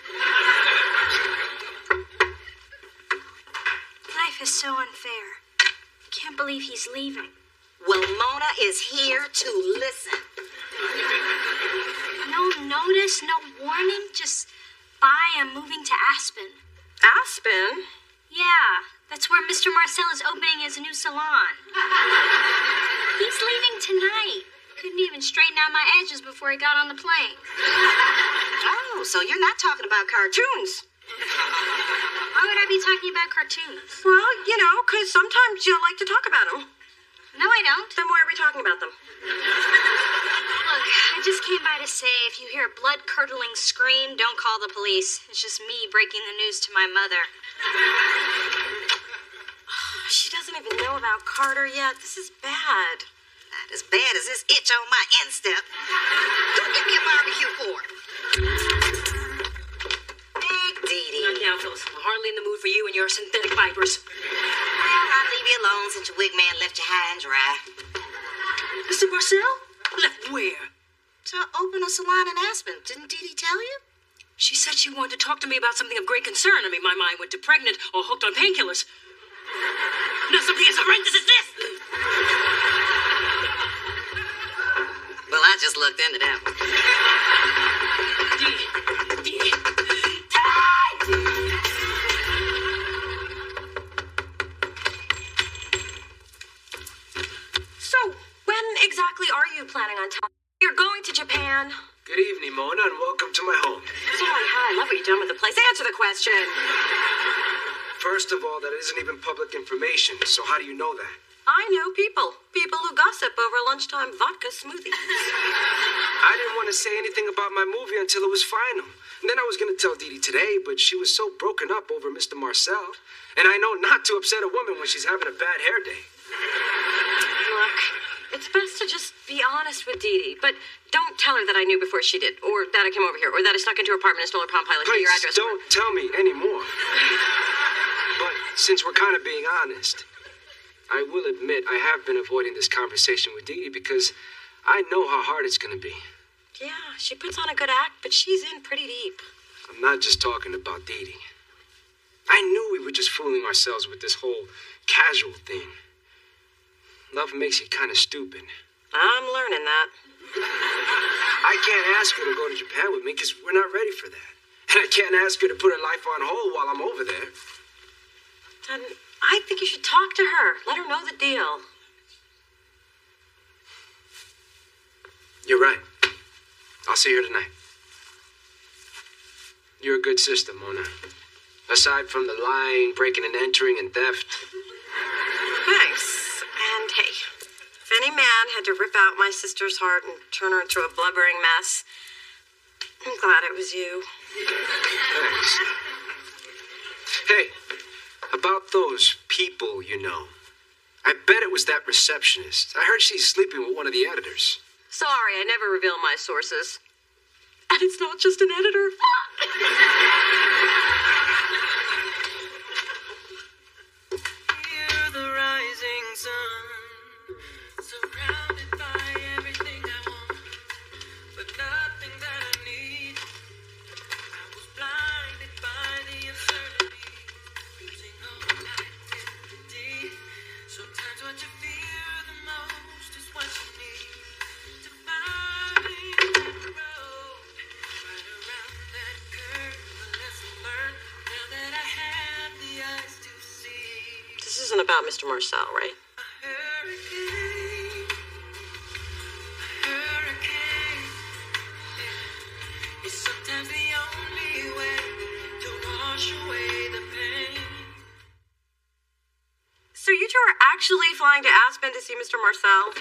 Life is so unfair. I can't believe he's leaving. Well, Mona is here to listen. No notice, no warning, just bye, I'm moving to Aspen. Aspen? Yeah, that's where Mr. Marcel is opening his new salon. He's leaving tonight. Couldn't even straighten out my edges before he got on the plane. Oh, so you're not talking about cartoons. Why would I be talking about cartoons? Well, you know, because sometimes you like to talk about them. No, I don't. Then why are we talking about them? Look, I just came by to say if you hear a blood-curdling scream, don't call the police. It's just me breaking the news to my mother. She doesn't even know about Carter yet. This is bad. Not as bad as this itch on my instep. Don't give me a barbecue fork. Big Dee Dee. Not now, Phyllis. I'm hardly in the mood for you and your synthetic vipers. Well, I'll leave you alone since your wig man left you high and dry. Mr. Marcel? Left where? To open a salon in Aspen. Didn't Dee Dee tell you? She said she wanted to talk to me about something of great concern. I mean, my mind went to pregnant or hooked on painkillers. Now something as horrendous as this. Well, I just looked into that one. So, when exactly are you planning on telling? You're going to Japan. Good evening, Mona, and welcome to my home. Sorry, hi. I love what you've done with the place. Answer the question. First of all, that isn't even public information, so how do you know that? I know people. People who gossip over lunchtime vodka smoothies. I didn't want to say anything about my movie until it was final. And then I was going to tell Dee Dee today, but she was so broken up over Mr. Marcel. And I know not to upset a woman when she's having a bad hair day. Look, it's best to just be honest with Dee Dee, but don't tell her that I knew before she did, or that I came over here, or that I snuck into her apartment and stole her Palm Pilot. Please, your address. don't tell me anymore. But since we're kind of being honest, I will admit I have been avoiding this conversation with Dee Dee because I know how hard it's going to be. Yeah, she puts on a good act, but she's in pretty deep. I'm not just talking about Dee Dee. I knew we were just fooling ourselves with this whole casual thing. Love makes you kind of stupid. I'm learning that. I can't ask her to go to Japan with me because we're not ready for that. And I can't ask her to put her life on hold while I'm over there. Then I think you should talk to her. Let her know the deal. You're right. I'll see her tonight. You're a good sister, Mona. Aside from the lying, breaking and entering, and theft. Thanks. And hey, if any man had to rip out my sister's heart and turn her into a blubbering mess, I'm glad it was you. Thanks. Hey, about those people you know. I bet it was that receptionist. I heard she's sleeping with one of the editors. Sorry, I never reveal my sources. And it's not just an editor. Hear the rising sun, surrounded by everything. about Mr. Marcel, right? Sometimes the only way to wash away the pain. So you two are actually flying to Aspen to see Mr. Marcel?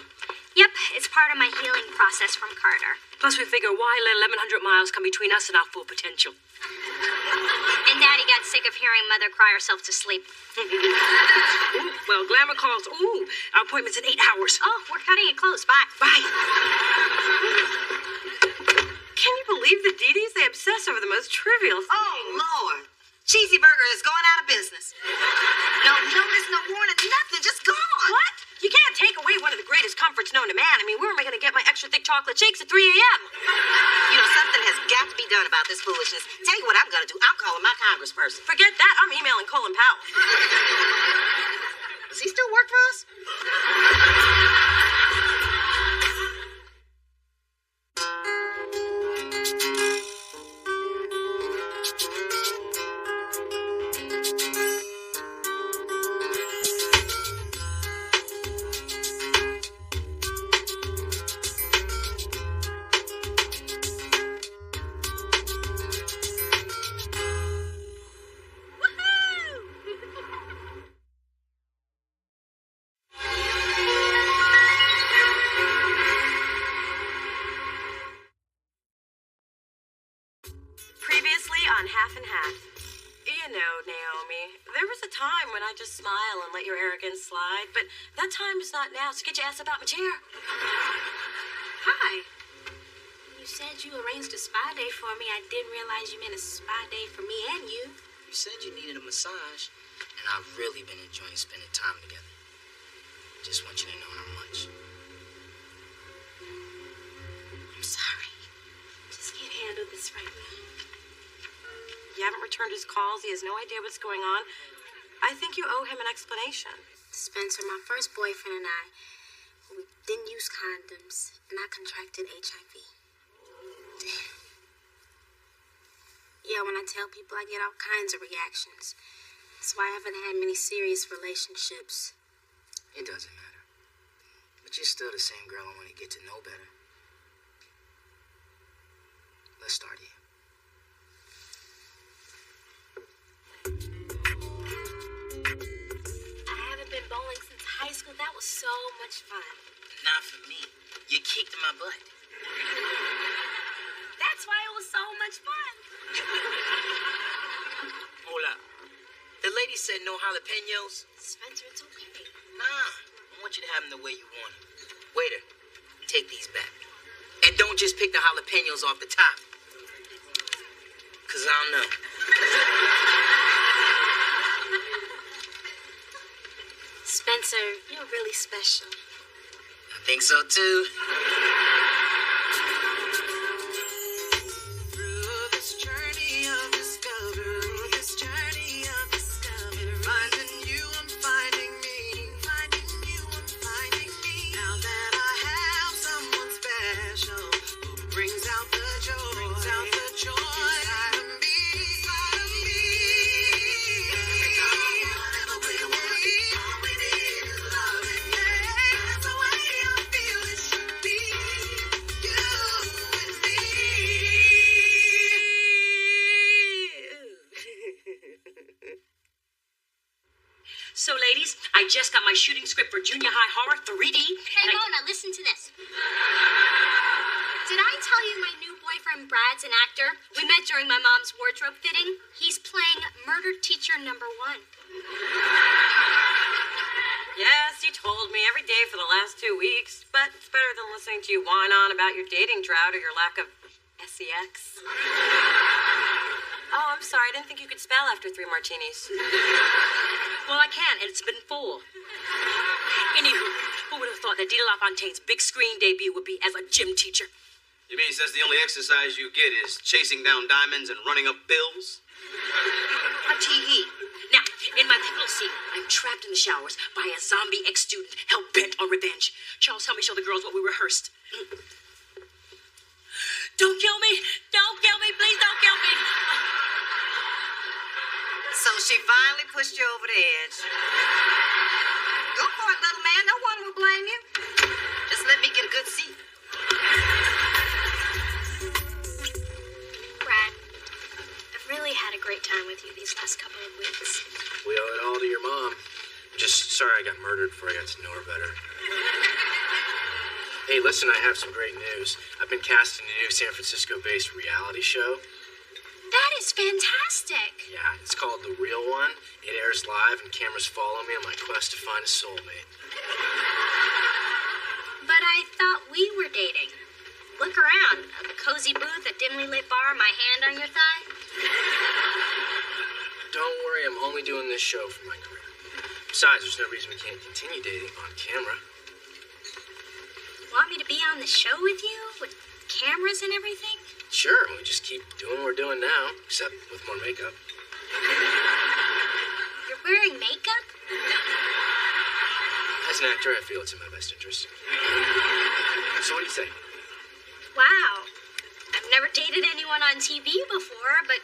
Yep, it's part of my healing process from Carter. Plus, we figure why let 1,100 miles come between us and our full potential? And Daddy got sick of hearing Mother cry herself to sleep. Ooh, well, Glamour calls. Ooh, our appointment's in 8 hours. Oh, we're cutting it close. Bye. Bye. Can you believe the Dee-Dees? They obsess over the most trivial things. Oh, Lord. Cheesy Burger is going out of business. No notice, no warning, nothing, just gone. What? You can't take away one of the greatest comforts known to man. I mean, where am I going to get my extra thick chocolate shakes at 3 a.m.? You know, something has got to be done about this foolishness. Tell you what I'm going to do. I'm calling my congressperson. Forget that. I'm emailing Colin Powell. Does he still work for us? Previously on Half and Half. You know, Naomi, there was a time when I just smile and let your arrogance slide, but that time is not now, so get your ass about my chair. Hi. You said you arranged a spa day for me. I didn't realize you meant a spa day for me and you. You said you needed a massage, and I've really been enjoying spending time together. Just want you to know how much. I'm sorry. Just can't handle this right now. You haven't returned his calls. He has no idea what's going on. I think you owe him an explanation. Spencer, my first boyfriend and I, we didn't use condoms, and I contracted HIV. Damn. Yeah, when I tell people, I get all kinds of reactions. That's why I haven't had many serious relationships. It doesn't matter. But you're still the same girl I want to get to know better. Let's start here. I haven't been bowling since high school. That was so much fun. Not for me. You kicked my butt. That's why it was so much fun. Hold up. The lady said no jalapenos. Spencer, it's okay. Nah, I want you to have them the way you want them. Waiter, take these back. And don't just pick the jalapenos off the top. Because I don't know. Spencer, you're really special. I think so, too. So, ladies, I just got my shooting script for Junior High Horror 3D. Hey, Mona, listen to this. Did I tell you my new boyfriend Brad's an actor? We met during my mom's wardrobe fitting. He's playing murder teacher number 1. Yes, you told me every day for the last 2 weeks, but it's better than listening to you whine on about your dating drought or your lack of sex. Oh, I'm sorry. I didn't think you could spell after 3 martinis. Well, I can, and it's been 4. Anywho, who would have thought that Dita LaFontaine's big screen debut would be as a gym teacher? You mean that's the only exercise you get is chasing down diamonds and running up bills? A tee-hee. Now, in my pivotal scene, I'm trapped in the showers by a zombie ex-student hell-bent on revenge. Charles, help me show the girls what we rehearsed. Don't kill me! Don't kill me! Please don't kill me! So she finally pushed you over the edge. Go for it, little man. No one will blame you. Just let me get a good seat. Brad, I've really had a great time with you these last couple of weeks. We owe it all to your mom. I'm just sorry I got murdered before I got to know her better. Hey, listen, I have some great news. I've been cast in a new San Francisco-based reality show. That is fantastic. Yeah, it's called The Real One. It airs live, and cameras follow me on my quest to find a soulmate. But I thought we were dating. Look around. A cozy booth, a dimly lit bar, my hand on your thigh. Don't worry, I'm only doing this show for my career. Besides, there's no reason we can't continue dating on camera. Want me to be on the show with you? With cameras and everything? Sure, we just keep doing what we're doing now, except with more makeup. You're wearing makeup? As an actor, I feel it's in my best interest. So what do you say? Wow. I've never dated anyone on TV before, but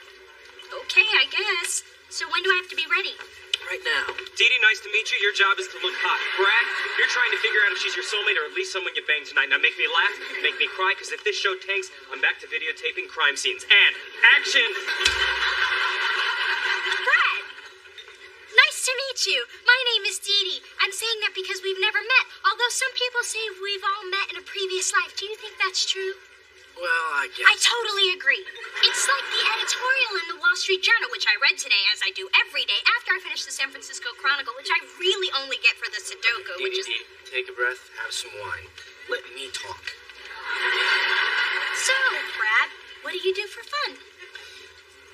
okay, I guess. So when do I have to be ready? Right now. Dee Dee, nice to meet you. Your job is to look hot. Brad, you're trying to figure out if she's your soulmate or at least someone you banged tonight. Now make me laugh, make me cry, because if this show tanks, I'm back to videotaping crime scenes. And action! Brad! Nice to meet you. My name is Dee Dee. I'm saying that because we've never met, although some people say we've all met in a previous life. Do you think that's true? Well, I guess. I totally agree. It's like the editorial in the Wall Street Journal, which I read today, as I do every day after I finish the San Francisco Chronicle, which I really only get for the Sudoku, which is... Take a breath, have some wine. Let me talk. So, Brad, what do you do for fun?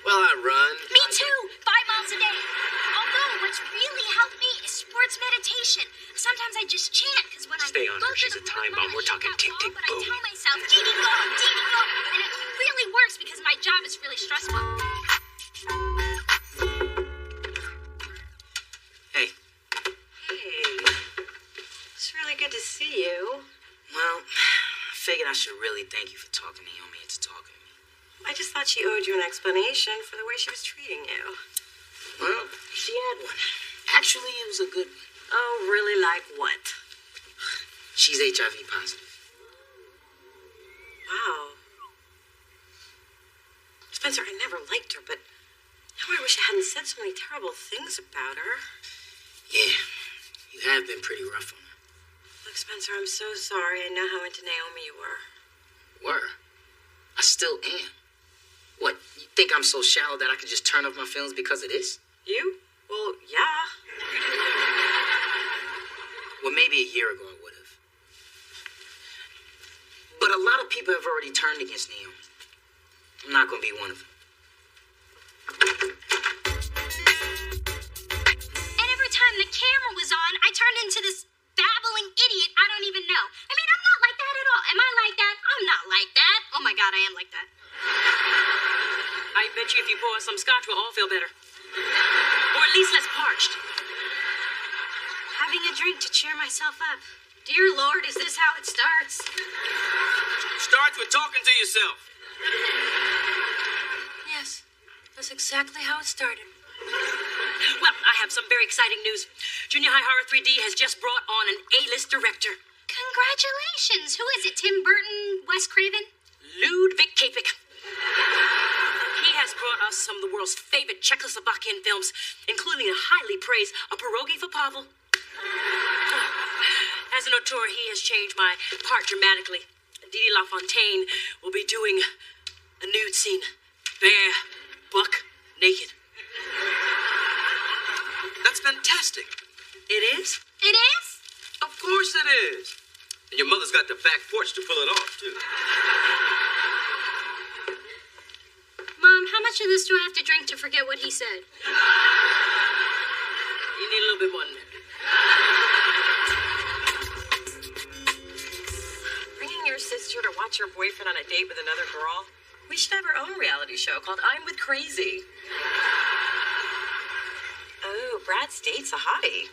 Well, I run. Me too! 5 miles a day. Although, what's really helped me is sports meditation. Sometimes I just chant, because when Stay on her. She's a time bomb. We're talking tick, tick, but boom. I tell myself, Dee Dee, go, Dee Dee, go. And it really works because my job is really stressful. Hey. Hey. It's really good to see you. Well, I figured I should really thank you for talking to Naomi into talking to me. I just thought she owed you an explanation for the way she was treating you. Well, she had one. Actually, it was a good one. Oh, really? Like what? She's HIV positive. Wow. Spencer, I never liked her, but now I wish I hadn't said so many terrible things about her. Yeah, you have been pretty rough on her. Look, Spencer, I'm so sorry. I know how into Naomi you were. Were? I still am. What, you think I'm so shallow that I could just turn off my feelings because of this? You? Well, yeah. Well, maybe a year ago I would have. But a lot of people have already turned against Naomi. I'm not going to be one of them. And every time the camera was on, I turned into this babbling idiot I don't even know. I mean, I'm not like that at all. Am I like that? I'm not like that. Oh my God, I am like that. I bet you if you pour us some scotch, we'll all feel better. Or at least less parched. Having a drink to cheer myself up. Dear Lord, is this how it starts? Starts with talking to yourself. Yes, that's exactly how it started. Well, I have some very exciting news. Junior High Horror 3D has just brought on an A-list director. Congratulations. Who is it? Tim Burton? Wes Craven? Ludwig Kapik. He has brought us some of the world's favorite Czechoslovakian films, including a highly praised A Pierogi for Pavel. As an auteur, he has changed my part dramatically. Didi LaFontaine will be doing a nude scene. Bare, buck, naked. That's fantastic. It is? It is? Of course it is. And your mother's got the back porch to pull it off, too. Mom, how much of this do I have to drink to forget what he said? You need a little bit more than that. Bringing your sister to watch her boyfriend on a date with another girl? We should have our own reality show called I'm with Crazy. Oh, Brad's date's a hottie.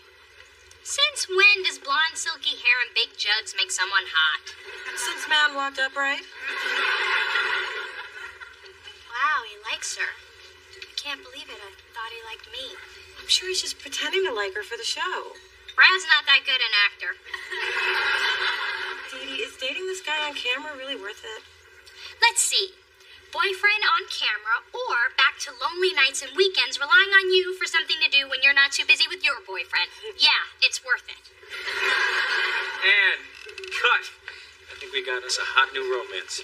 Since when does blonde, silky hair and big jugs make someone hot? Since man walked up, right? Wow, he likes her. I can't believe it. I thought he liked me. I'm sure he's just pretending to like her for the show. Brad's not that good an actor. Dee Dee, is dating this guy on camera really worth it? Let's see. Boyfriend on camera, or back to lonely nights and weekends relying on you for something to do when you're not too busy with your boyfriend. Yeah, it's worth it. And cut. I think we got us a hot new romance.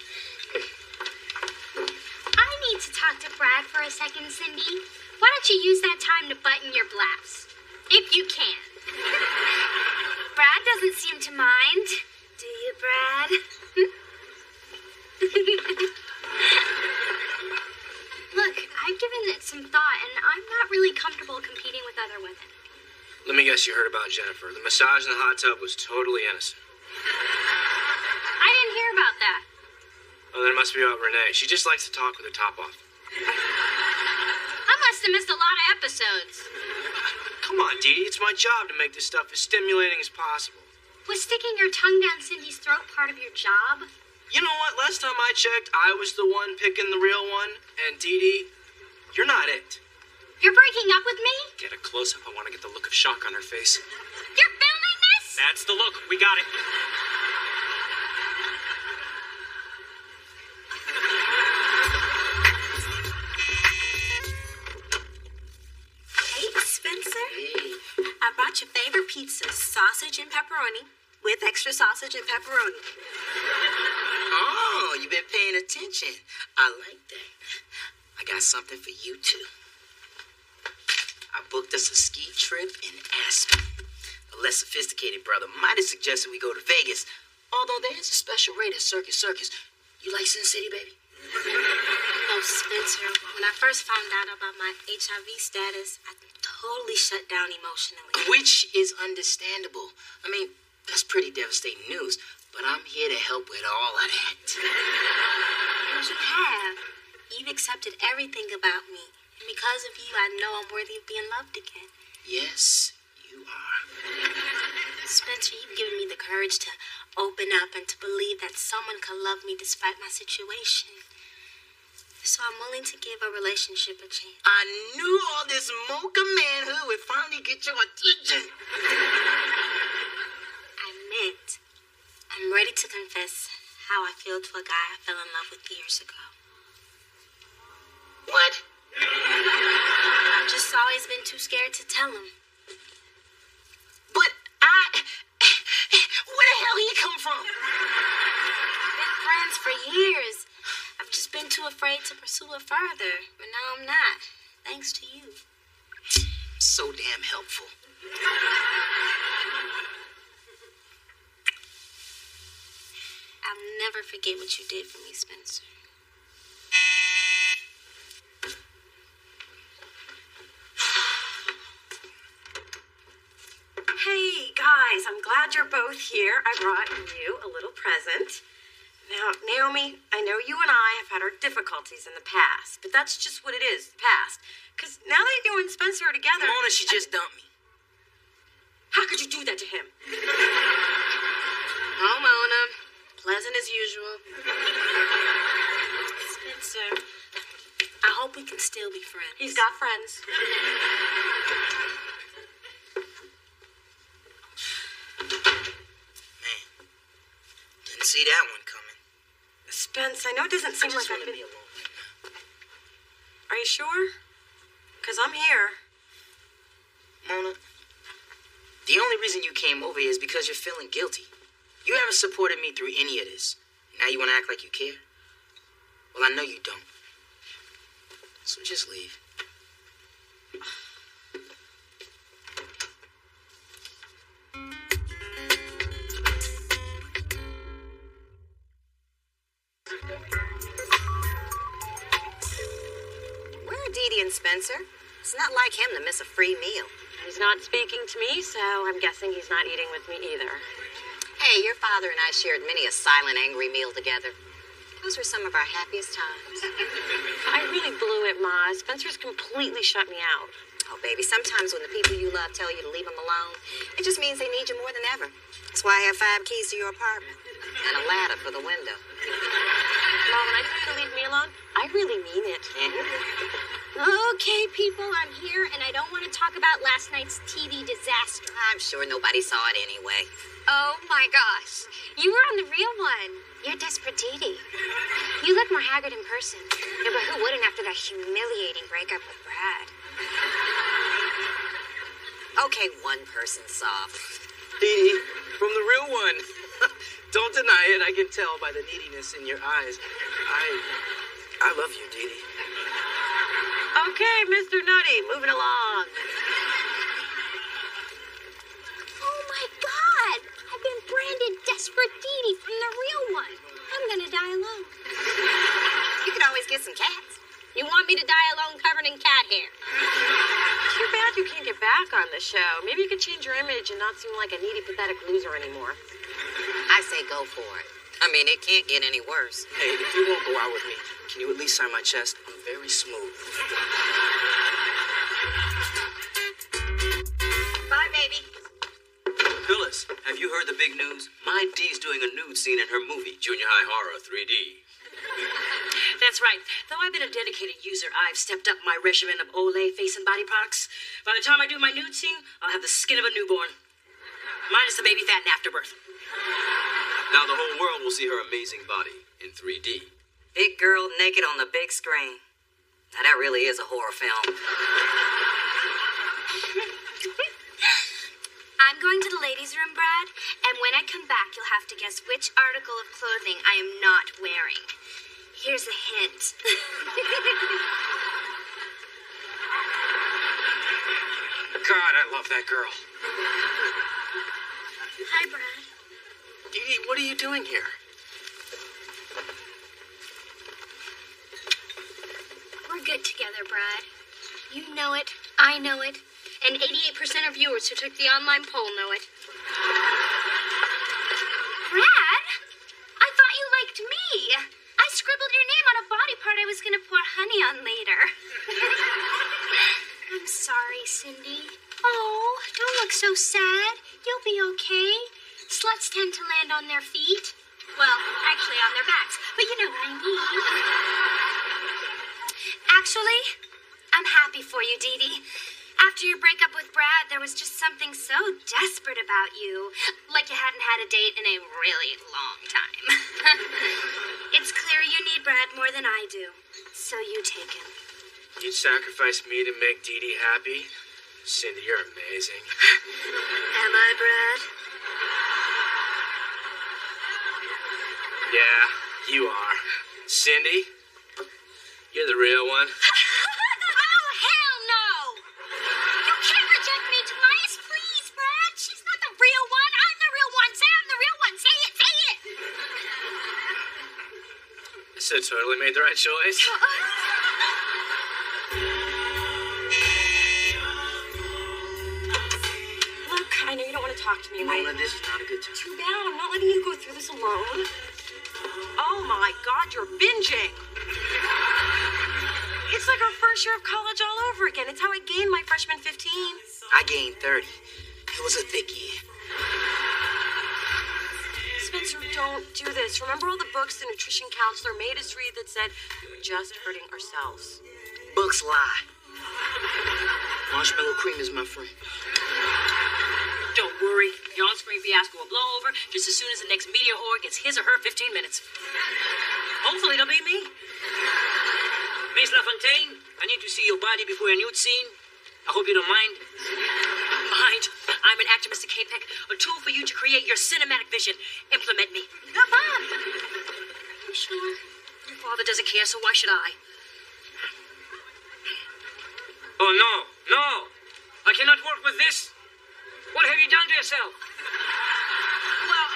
I need to talk to Brad for a second, Cindy. Why don't you use that time to button your blouse? If you can. Brad doesn't seem to mind. Do you, Brad? Look, I've given it some thought, and I'm not really comfortable competing with other women. Let me guess you heard about Jennifer. The massage in the hot tub was totally innocent. I didn't hear about that. Oh, then it must be about Renee. She just likes to talk with her top off. I must have missed a lot of episodes. Come on, Dee Dee. It's my job to make this stuff as stimulating as possible. Was sticking your tongue down Cindy's throat part of your job? You know what? Last time I checked, I was the one picking the real one. And Dee Dee, you're not it. You're breaking up with me? Get a close-up. I want to get the look of shock on her face. You're filming this? That's the look. We got it. Hey, Spencer. Hey. I brought your favorite pizza, sausage and pepperoni, with extra sausage and pepperoni. Oh, you've been paying attention. I like that. I got something for you, too. I booked us a ski trip in Aspen. A less sophisticated brother might have suggested we go to Vegas, although there is a special rate at Circus Circus. You like Sin City, baby? Oh, Spencer, when I first found out about my HIV status, I totally shut down emotionally. Which is understandable. I mean, that's pretty devastating news, but I'm here to help with all of that. And you have. You've accepted everything about me. And because of you, I know I'm worthy of being loved again. Yes, you are. Spencer, you've given me the courage to open up and to believe that someone can love me despite my situation. So I'm willing to give a relationship a chance. I knew all this mocha manhood would finally get your attention. I meant, I'm ready to confess how I feel to a guy I fell in love with years ago. What? I've just always been too scared to tell him. But where the hell he come from? We've been friends for years. I've just been too afraid to pursue it further. But now I'm not. Thanks to you. So damn helpful. I'll never forget what you did for me, Spencer. Hey, guys, I'm glad you're both here. I brought you a little present. Now, Naomi, I know you and I have had our difficulties in the past, but that's just what it is, the past. Because now that you and Spencer are together... Mona, she just dumped me. How could you do that to him? Oh, Mona. Pleasant as usual. Spencer, I hope we can still be friends. He's got friends. Man, didn't see that one coming. Spence, I know it doesn't seem like I've been... me alone right now. Are you sure? Because I'm here. Mona, the only reason you came over here is because you're feeling guilty. You haven't supported me through any of this. Now you want to act like you care? Well, I know you don't. So just leave. Where are Dee Dee and Spencer? It's not like him to miss a free meal. He's not speaking to me, so I'm guessing he's not eating with me either. Hey, your father and I shared many a silent, angry meal together. Those were some of our happiest times. I really blew it, Ma. Spencer's completely shut me out. Oh, baby, sometimes when the people you love tell you to leave them alone, it just means they need you more than ever. That's why I have 5 keys to your apartment and a ladder for the window. Ma, when I tell you to leave me alone, I really mean it. Okay, people, I'm here, and I don't want to talk about last night's TV disaster. I'm sure nobody saw it anyway. Oh my gosh, you were on the real one. You're Desperate Dee. You look more haggard in person. Yeah, but who wouldn't after that humiliating breakup with Brad? Okay, one person saw. Dee, from the real one. Don't deny it. I can tell by the neediness in your eyes. I love you, Dee. Okay, Mr. Nutty, moving along. Oh my God! I've been branded Desperate Dee from the real one. I'm gonna die alone. You could always get some cats. You want me to die alone covered in cat hair? Too bad you can't get back on the show. Maybe you could change your image and not seem like a needy, pathetic loser anymore. I say go for it. I mean, it can't get any worse. Hey, if you won't go out with me, can you at least sign my chest? I'm very smooth. Bye, baby. Phyllis, have you heard the big news? My Dee's doing a nude scene in her movie, Junior High Horror 3D. That's right. Though I've been a dedicated user, I've stepped up my regimen of Olay face and body products. By the time I do my nude scene, I'll have the skin of a newborn. Minus the baby fat and afterbirth. Now the whole world will see her amazing body in 3D. Big girl naked on the big screen. Now that really is a horror film. I'm going to the ladies' room, Brad, and when I come back, you'll have to guess which article of clothing I am not wearing. Here's a hint. God, I love that girl. Hi, Brad. Dee, what are you doing here? We're good together, Brad. You know it. I know it. And 88% of viewers who took the online poll know it. Brad? I thought you liked me. I scribbled your name on a body part I was going to pour honey on later. I'm sorry, Cindy. Oh, don't look so sad. You'll be okay. Sluts tend to land on their feet. Well, actually on their backs, but you know what I mean. Actually, I'm happy for you, Dee Dee. After your breakup with Brad, there was just something so desperate about you. Like you hadn't had a date in a really long time. It's clear you need Brad more than I do. So you take him. You'd sacrifice me to make Dee Dee happy? Cindy, you're amazing. Am I, Brad? Yeah, you are. Cindy, you're the real one. Oh, hell no! You can't reject me twice, please, Brad. She's not the real one. I'm the real one. Say I'm the real one. Say it, say it. So totally made the right choice. Look, I know you don't want to talk to me, right? Mona, this is not a good time. Too bad. I'm not letting you go through this alone. Oh my God, you're binging. It's like our first year of college all over again. It's how I gained my freshman 15. I gained 30. It was a thick year. Spencer, don't do this. Remember all the books the nutrition counselor made us read that said we were just hurting ourselves? Books lie. Marshmallow cream is my friend. Don't worry. Your on-screen fiasco will blow over just as soon as the next media whore gets his or her 15 minutes. Hopefully it'll be me. Miss LaFontaine, I need to see your body before a nude scene. I hope you don't mind. Mind? I'm an actor, Mr. K-Peck. A tool for you to create your cinematic vision. Implement me. Mom! You sure? Your father doesn't care, so why should I? Oh, no, no. I cannot work with this. What have you done to yourself? Well,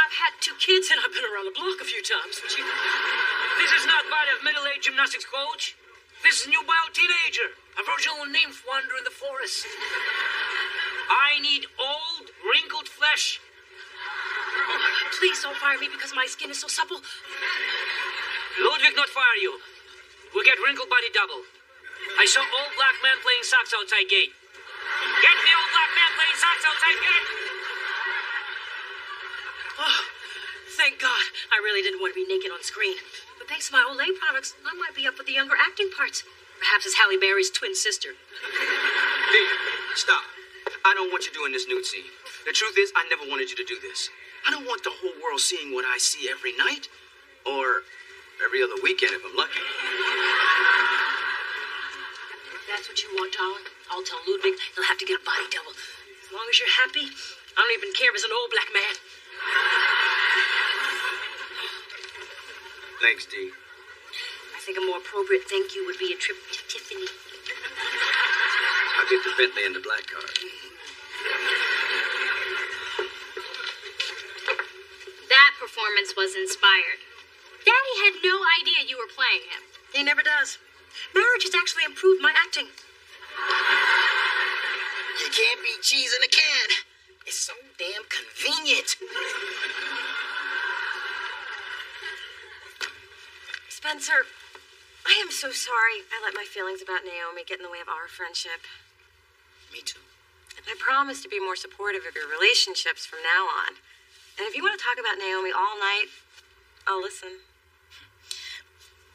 I've had 2 kids and I've been around the block a few times. But This is not body of middle-aged gymnastics coach. This is nubile teenager. A virginal nymph wandering the forest. I need old, wrinkled flesh. Please don't fire me because my skin is so supple. Ludwig not fire you. We'll get wrinkled body double. I saw old black man playing socks outside gate. Get the old black man playing socks outside gate. Oh, thank God. I really didn't want to be naked on screen. But thanks to my Olay products, I might be up with the younger acting parts. Perhaps it's Halle Berry's twin sister. Dee, stop. I don't want you doing this nude scene. The truth is, I never wanted you to do this. I don't want the whole world seeing what I see every night. Or every other weekend if I'm lucky. If that's what you want, darling, I'll tell Ludwig he'll have to get a body double. As long as you're happy, I don't even care if he's an old black man. Thanks, Dee. I think a more appropriate thank you would be a trip to Tiffany. I'll get the Bentley and the black card. That performance was inspired. Daddy had no idea you were playing him. He never does. Marriage has actually improved my acting. You can't beat cheese in a can. It's so damn convenient. Spencer, I am so sorry I let my feelings about Naomi get in the way of our friendship. Me too. And I promise to be more supportive of your relationships from now on. And if you want to talk about Naomi all night, I'll listen.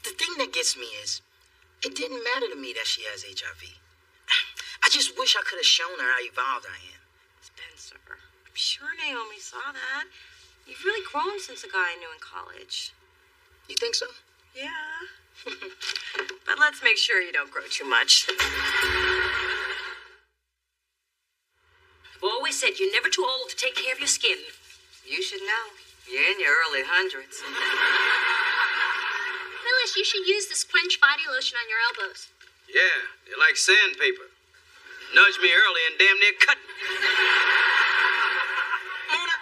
The thing that gets me is, it didn't matter to me that she has HIV. I just wish I could have shown her how evolved I am. Spencer, I'm sure Naomi saw that. You've really grown since the guy I knew in college. You think so? Yeah. But let's make sure you don't grow too much. I've always said you're never too old to take care of your skin. You should know. You're in your early hundreds. Phyllis, you should use this quench body lotion on your elbows. Yeah, they're like sandpaper. Nudged me early and damn near cut me. Mona,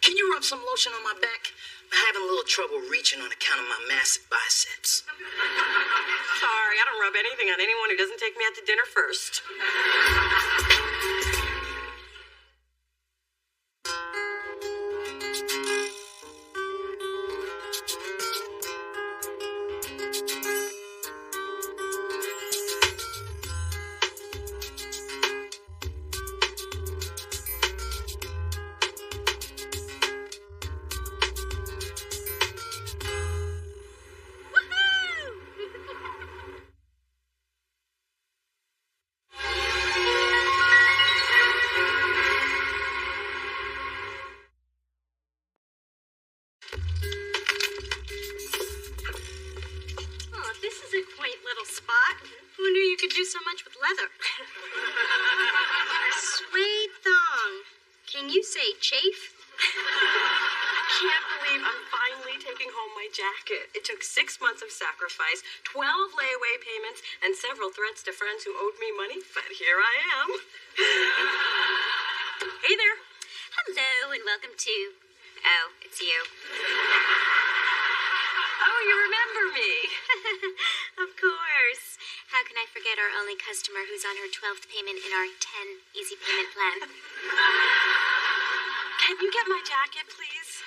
can you rub some lotion on my back? I'm having a little trouble reaching on account of my massive biceps. Sorry, I don't rub anything on anyone who doesn't take me out to dinner first. So much with leather. A suede thong. Can you say chafe? I can't believe I'm finally taking home my jacket. It took 6 months of sacrifice, 12 layaway payments, and several threats to friends who owed me money, but here I am. Hey there. Hello, and welcome to... Oh, it's you. Oh, you remember me. Of course. How can I forget our only customer who's on her 12th payment in our 10 easy payment plan? Can you get my jacket, please?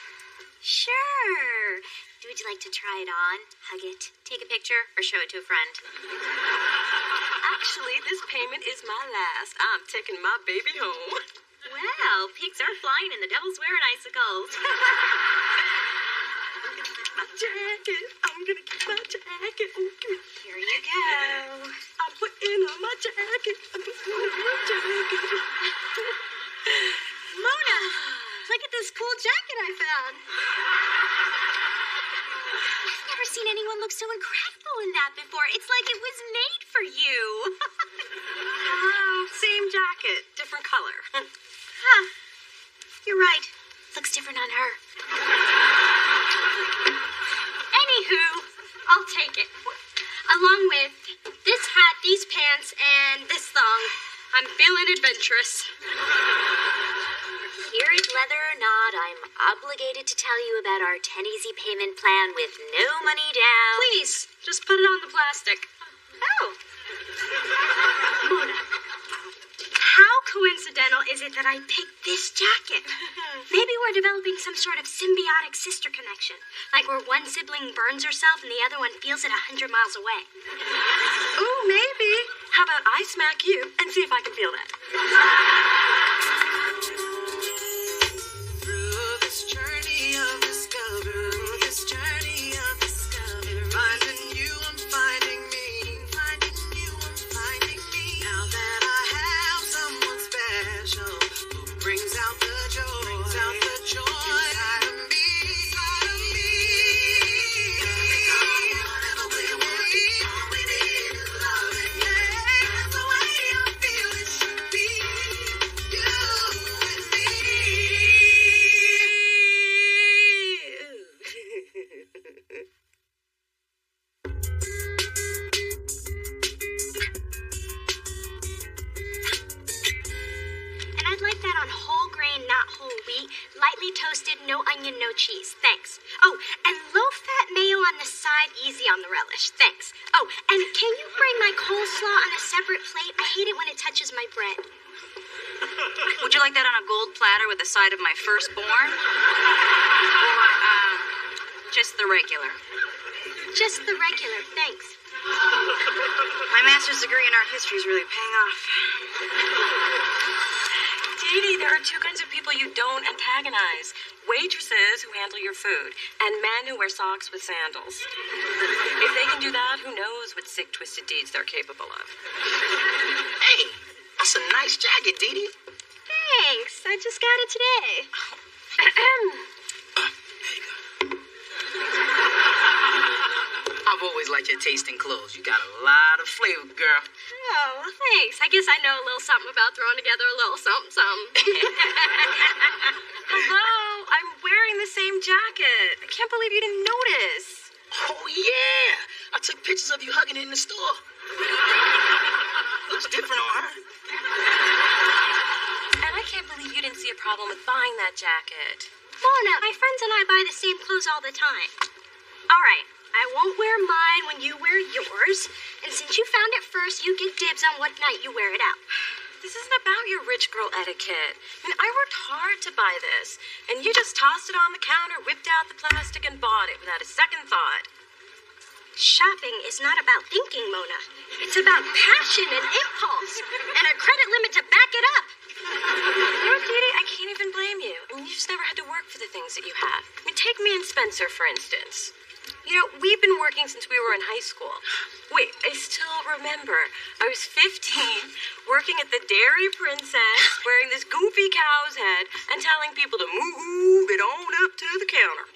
Sure. Would you like to try it on, hug it, take a picture, or show it to a friend? Actually, this payment is my last. I'm taking my baby home. Well, pigs are flying and the devil's wearing icicles. My jacket. I'm gonna get my jacket. Okay. Here you go. I'm putting on my jacket. I'm putting on my jacket. Mona, look at this cool jacket I found. I've never seen anyone look so incredible in that before. It's like it was made for you. Hello, same jacket, different color. Huh. You're right. Looks different on her. Anywho, I'll take it. Along with this hat, these pants, and this thong. I'm feeling adventurous. Hear it, leather or not, I'm obligated to tell you about our 10 easy payment plan with no money down. Please, just put it on the plastic. Oh. Mona, how coincidental is it that I picked this jacket? Maybe we're developing some sort of symbiotic sister connection. Like where one sibling burns herself and the other one feels it 100 miles away. Ooh, maybe. How about I smack you and see if I can feel that? Through this journey of discovery, finding you, I'm finding me, finding me. coffee, lightly toasted, no onion, no cheese. Thanks. Oh, and low-fat mayo on the side, easy on the relish. Thanks. Oh, and can you bring my coleslaw on a separate plate? I hate it when it touches my bread. Would you like that on a gold platter with the side of my firstborn? Or, just the regular? Just the regular, thanks. My master's degree in art history is really paying off. Dee Dee, there are two kinds of people you don't antagonize. Waitresses who handle your food, and men who wear socks with sandals. If they can do that, who knows what sick, twisted deeds they're capable of. Hey, that's a nice jacket, Dee Dee. Thanks. I just got it today. I've always liked your taste in clothes. You got a lot of flavor, girl. Oh, well, thanks. I guess I know a little something about throwing together a little something. Hello, I'm wearing the same jacket. I can't believe you didn't notice. Oh, yeah. I took pictures of you hugging it in the store. Looks different on her. And I can't believe you didn't see a problem with buying that jacket. Mona, my friends and I buy the same clothes all the time. All right, I won't wear mine when you wear yours. And since you found it first, you get dibs on what night you wear it out. This isn't about your rich girl etiquette. I mean, I worked hard to buy this, and you just tossed it on the counter, whipped out the plastic, and bought it without a second thought. Shopping is not about thinking, Mona. It's about passion and impulse, and a credit limit to back it up. You know, Dee Dee, I can't even blame you. I mean, you just never had to work for the things that you have. I mean, take me and Spencer, for instance. You know, we've been working since we were in high school. Wait, I still remember. I was 15, working at the Dairy Princess, wearing this goofy cow's head, and telling people to move it on up to the counter.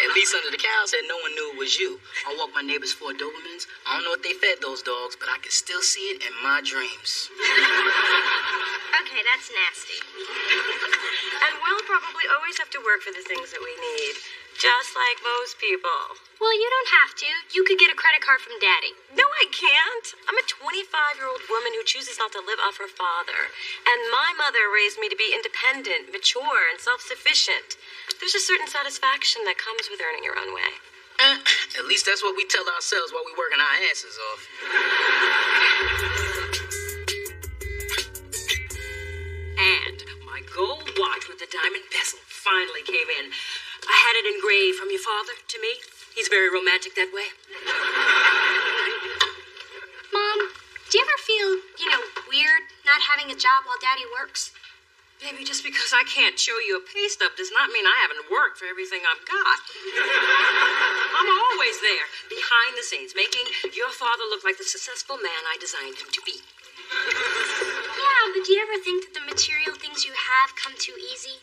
At least under the cow's head, no one knew it was you. I walked my neighbor's 4 Dobermans. I don't know what they fed those dogs, but I can still see it in my dreams. Okay, that's nasty. And we'll probably always have to work for the things that we need. Just like most people. Well, you don't have to. You could get a credit card from Daddy. No, I can't. I'm a 25-year-old woman who chooses not to live off her father. And my mother raised me to be independent, mature, and self-sufficient. There's a certain satisfaction that comes with earning your own way. At least that's what we tell ourselves while we're working our asses off. And my gold watch with the diamond bezel finally came in. I had it engraved from your father to me. He's very romantic that way. Mom, do you ever feel, weird not having a job while Daddy works? Baby, just because I can't show you a pay stub does not mean I haven't worked for everything I've got. I'm always there, behind the scenes, making your father look like the successful man I designed him to be. Yeah, but do you ever think that the material things you have come too easy?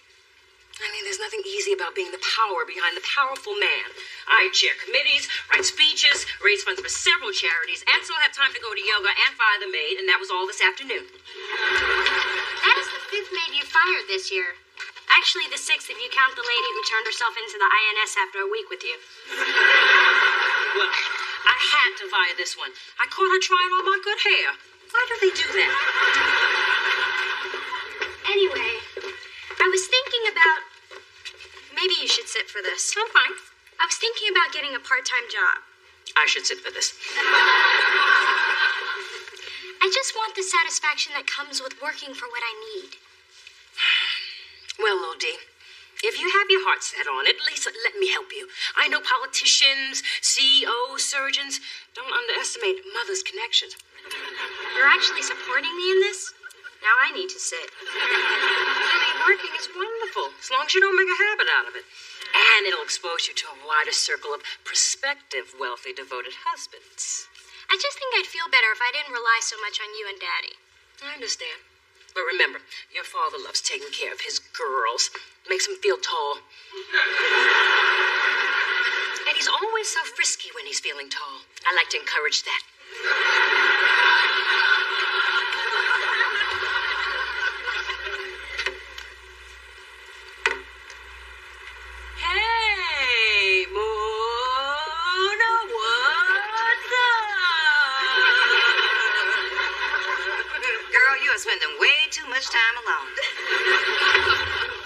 I mean, there's nothing easy about being the power behind the powerful man. I chair committees, write speeches, raise funds for several charities, and still have time to go to yoga and fire the maid, and that was all this afternoon. That is the 5th maid you fired this year. Actually, the 6th if you count the lady who turned herself into the INS after a week with you. Well, I had to fire this one. I caught her trying on my good hair. Why do they do that? Anyway, I was thinking about... Maybe you should sit for this. I'm fine. I was thinking about getting a part-time job. I should sit for this. I just want the satisfaction that comes with working for what I need. Well, Lodi, if you have your heart set on it, at least let me help you. I know politicians, CEOs, surgeons. Don't underestimate mother's connections. You're actually supporting me in this? Now I need to sit. I mean, working is wonderful, as long as you don't make a habit out of it. And it'll expose you to a wider circle of prospective, wealthy, devoted husbands. I just think I'd feel better if I didn't rely so much on you and Daddy. I understand. But remember, your father loves taking care of his girls. Makes him feel tall. And he's always so frisky when he's feeling tall. I like to encourage that. Hey, Mona, what's up? Girl, you are spending way too much time alone.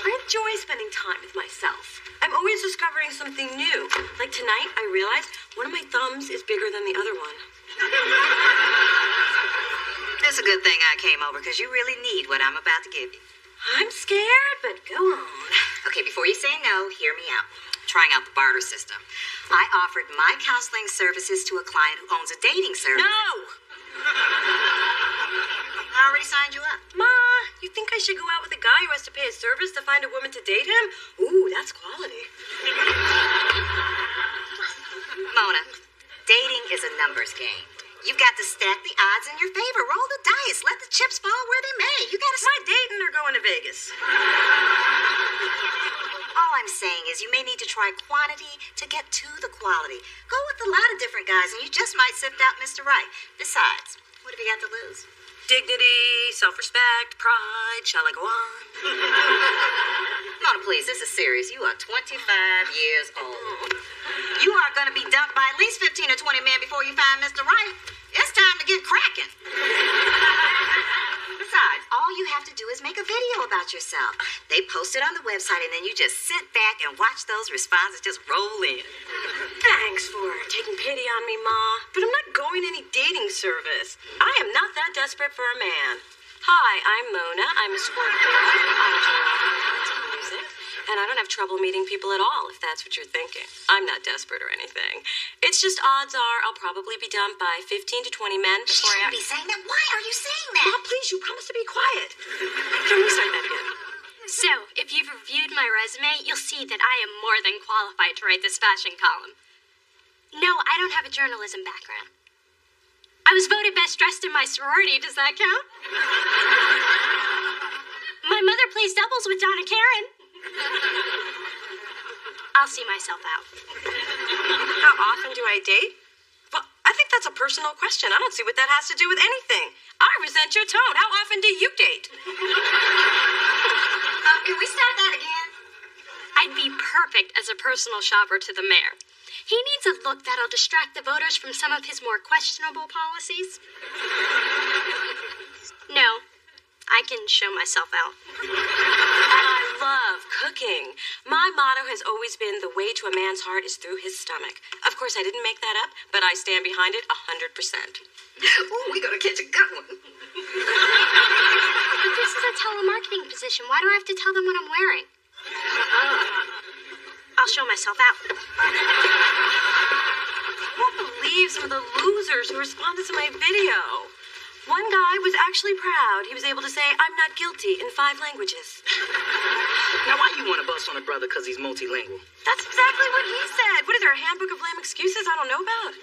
I enjoy spending time with myself. I'm always discovering something new. Like tonight, I realized one of my thumbs is bigger than the other one. It's a good thing I came over because you really need what I'm about to give you. I'm scared, but go on. Okay, before you say no, hear me out. Trying out the barter system. I offered my counseling services to a client who owns a dating service. No! I already signed you up. Ma, you think I should go out with a guy who has to pay his service to find a woman to date him? Ooh, that's quality. Mona, dating is a numbers game. You've got to stack the odds in your favor. Roll the dice. Let the chips fall where they may. You got to... Am I dating or going to Vegas? All I'm saying is you may need to try quantity to get to the quality. Go with a lot of different guys and you just might sift out Mr. Right. Besides, what have you got to lose? Dignity, self-respect, pride. Shall I go on? Mona, please, this is serious. You are 25 years old. You are going to be dumped by at least 15 or 20 men before you find Mr. Right. It's time to get cracking. Besides, all you have to do is make a video about yourself. They post it on the website, and then you just sit back and watch those responses just roll in. Thanks for taking pity on me, Ma. But I'm not going any dating service. I am not that desperate for a man. Hi, I'm Mona. I'm a Scorpio. Music. And I don't have trouble meeting people at all, if that's what you're thinking. I'm not desperate or anything. It's just odds are I'll probably be dumped by 15 to 20 men before I... You shouldn't be saying that. Why are you saying that? Ma, please, you promised to be quiet. Can we start that again? So, if you've reviewed my resume, you'll see that I am more than qualified to write this fashion column. No, I don't have a journalism background. I was voted best dressed in my sorority. Does that count? My mother plays doubles with Donna Karen. I'll see myself out. How often do I date? Well, I think that's a personal question. I don't see what that has to do with anything. I resent your tone. How often do you date? Can we start that again? I'd be perfect as a personal shopper to the mayor. He needs a look that'll distract the voters from some of his more questionable policies. No, I can show myself out. And I love cooking. My motto has always been the way to a man's heart is through his stomach. Of course, I didn't make that up, but I stand behind it 100%. Ooh, we gotta catch a good one. But this is a telemarketing position. Why do I have to tell them what I'm wearing? I'll show myself out. I won't believe some of the losers who responded to my video. One guy was actually proud. He was able to say, I'm not guilty in 5 languages. Now, why you want to bust on a brother because he's multilingual? That's exactly what he said. What is there, a handbook of lame excuses I don't know about?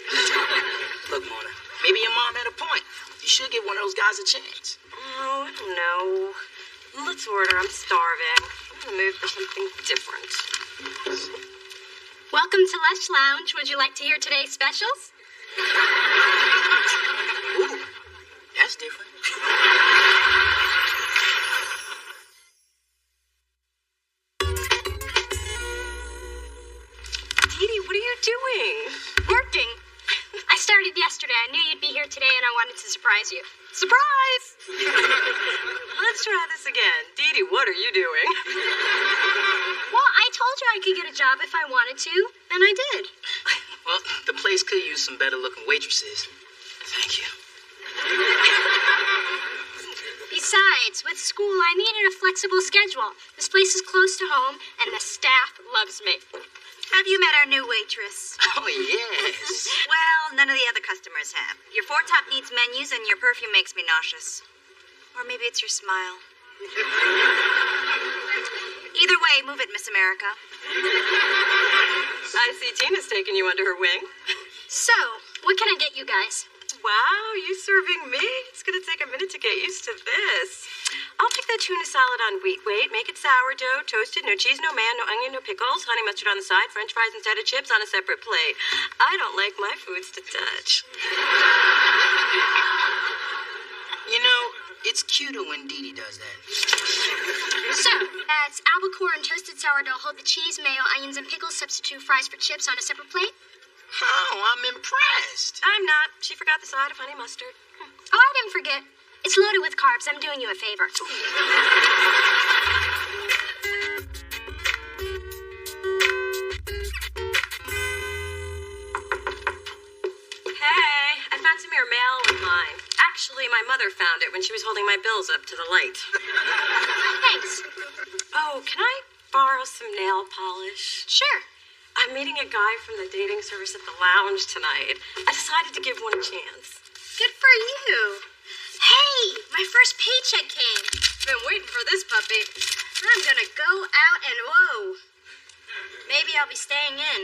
Look, Mona, maybe your mom had a point. You should give one of those guys a chance. Oh, I don't know. Let's order. I'm starving. I'm in the mood for something different. Welcome to Lush Lounge. Would you like to hear today's specials? Ooh, that's different. Dee, what are you doing? Working. I started yesterday. I knew you'd be here today, and I wanted to surprise you. Surprise! Let's try this again. Dee, what are you doing? Well, I told you I could get a job if I wanted to, and I did. Well, the place could use some better-looking waitresses. Thank you. Besides, with school, I needed a flexible schedule. This place is close to home, and the staff loves me. Have you met our new waitress? Oh, yes. Well, none of the other customers have. Your 4 top needs menus and your perfume makes me nauseous. Or maybe it's your smile. Either way, move it, Miss America. I see Tina's taking you under her wing. So, what can I get you guys? Wow, you serving me? It's gonna take a minute to get used to this. I'll take that tuna salad on wheat weight, make it sourdough, toasted, no cheese, no man, no onion, no pickles, honey mustard on the side, french fries instead of chips on a separate plate. I don't like my foods to touch. You know, it's cuter when Dee does that. So, that's albacore and toasted sourdough. Hold the cheese, mayo, onions, and pickles. Substitute fries for chips on a separate plate. Oh, I'm impressed. I'm not. She forgot the side of honey mustard. Oh, I didn't forget. It's loaded with carbs. I'm doing you a favor. Hey, I found some of your mail with mine. Actually, my mother found it when she was holding my bills up to the light. Thanks. Oh, can I borrow some nail polish? Sure. I'm meeting a guy from the dating service at the lounge tonight. I decided to give one a chance. Good for you. Hey, my first paycheck came. Been waiting for this puppy. I'm gonna go out and whoa. Maybe I'll be staying in.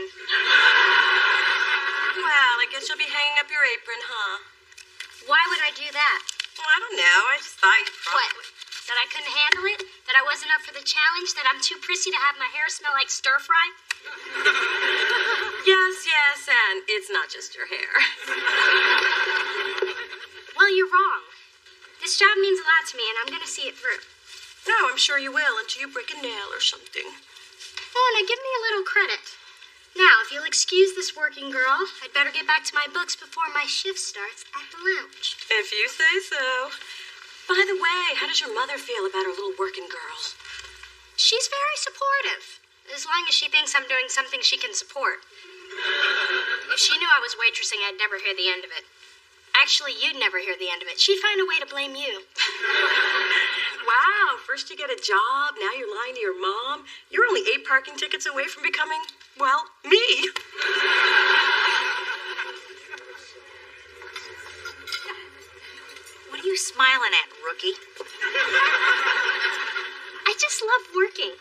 Well, I guess you'll be hanging up your apron, huh? Why would I do that? Well, I don't know. I just thought you'd probably... What? That I couldn't handle it? That I wasn't up for the challenge? That I'm too prissy to have my hair smell like stir fry? Yes, and it's not just your hair. Well, you're wrong. This job means a lot to me, and I'm gonna see it through. No, I'm sure you will until you break a nail or something. Oh, now give me a little credit. Now, if you'll excuse this working girl, I'd better get back to my books before my shift starts at the lounge. If you say so. By the way, how does your mother feel about her little working girl? She's very supportive, as long as she thinks I'm doing something she can support. If she knew I was waitressing, I'd never hear the end of it. Actually, you'd never hear the end of it. She'd find a way to blame you. Wow, first you get a job, now you're lying to your mom. You're only 8 parking tickets away from becoming, well, me. What are you smiling at, rookie? I just love working.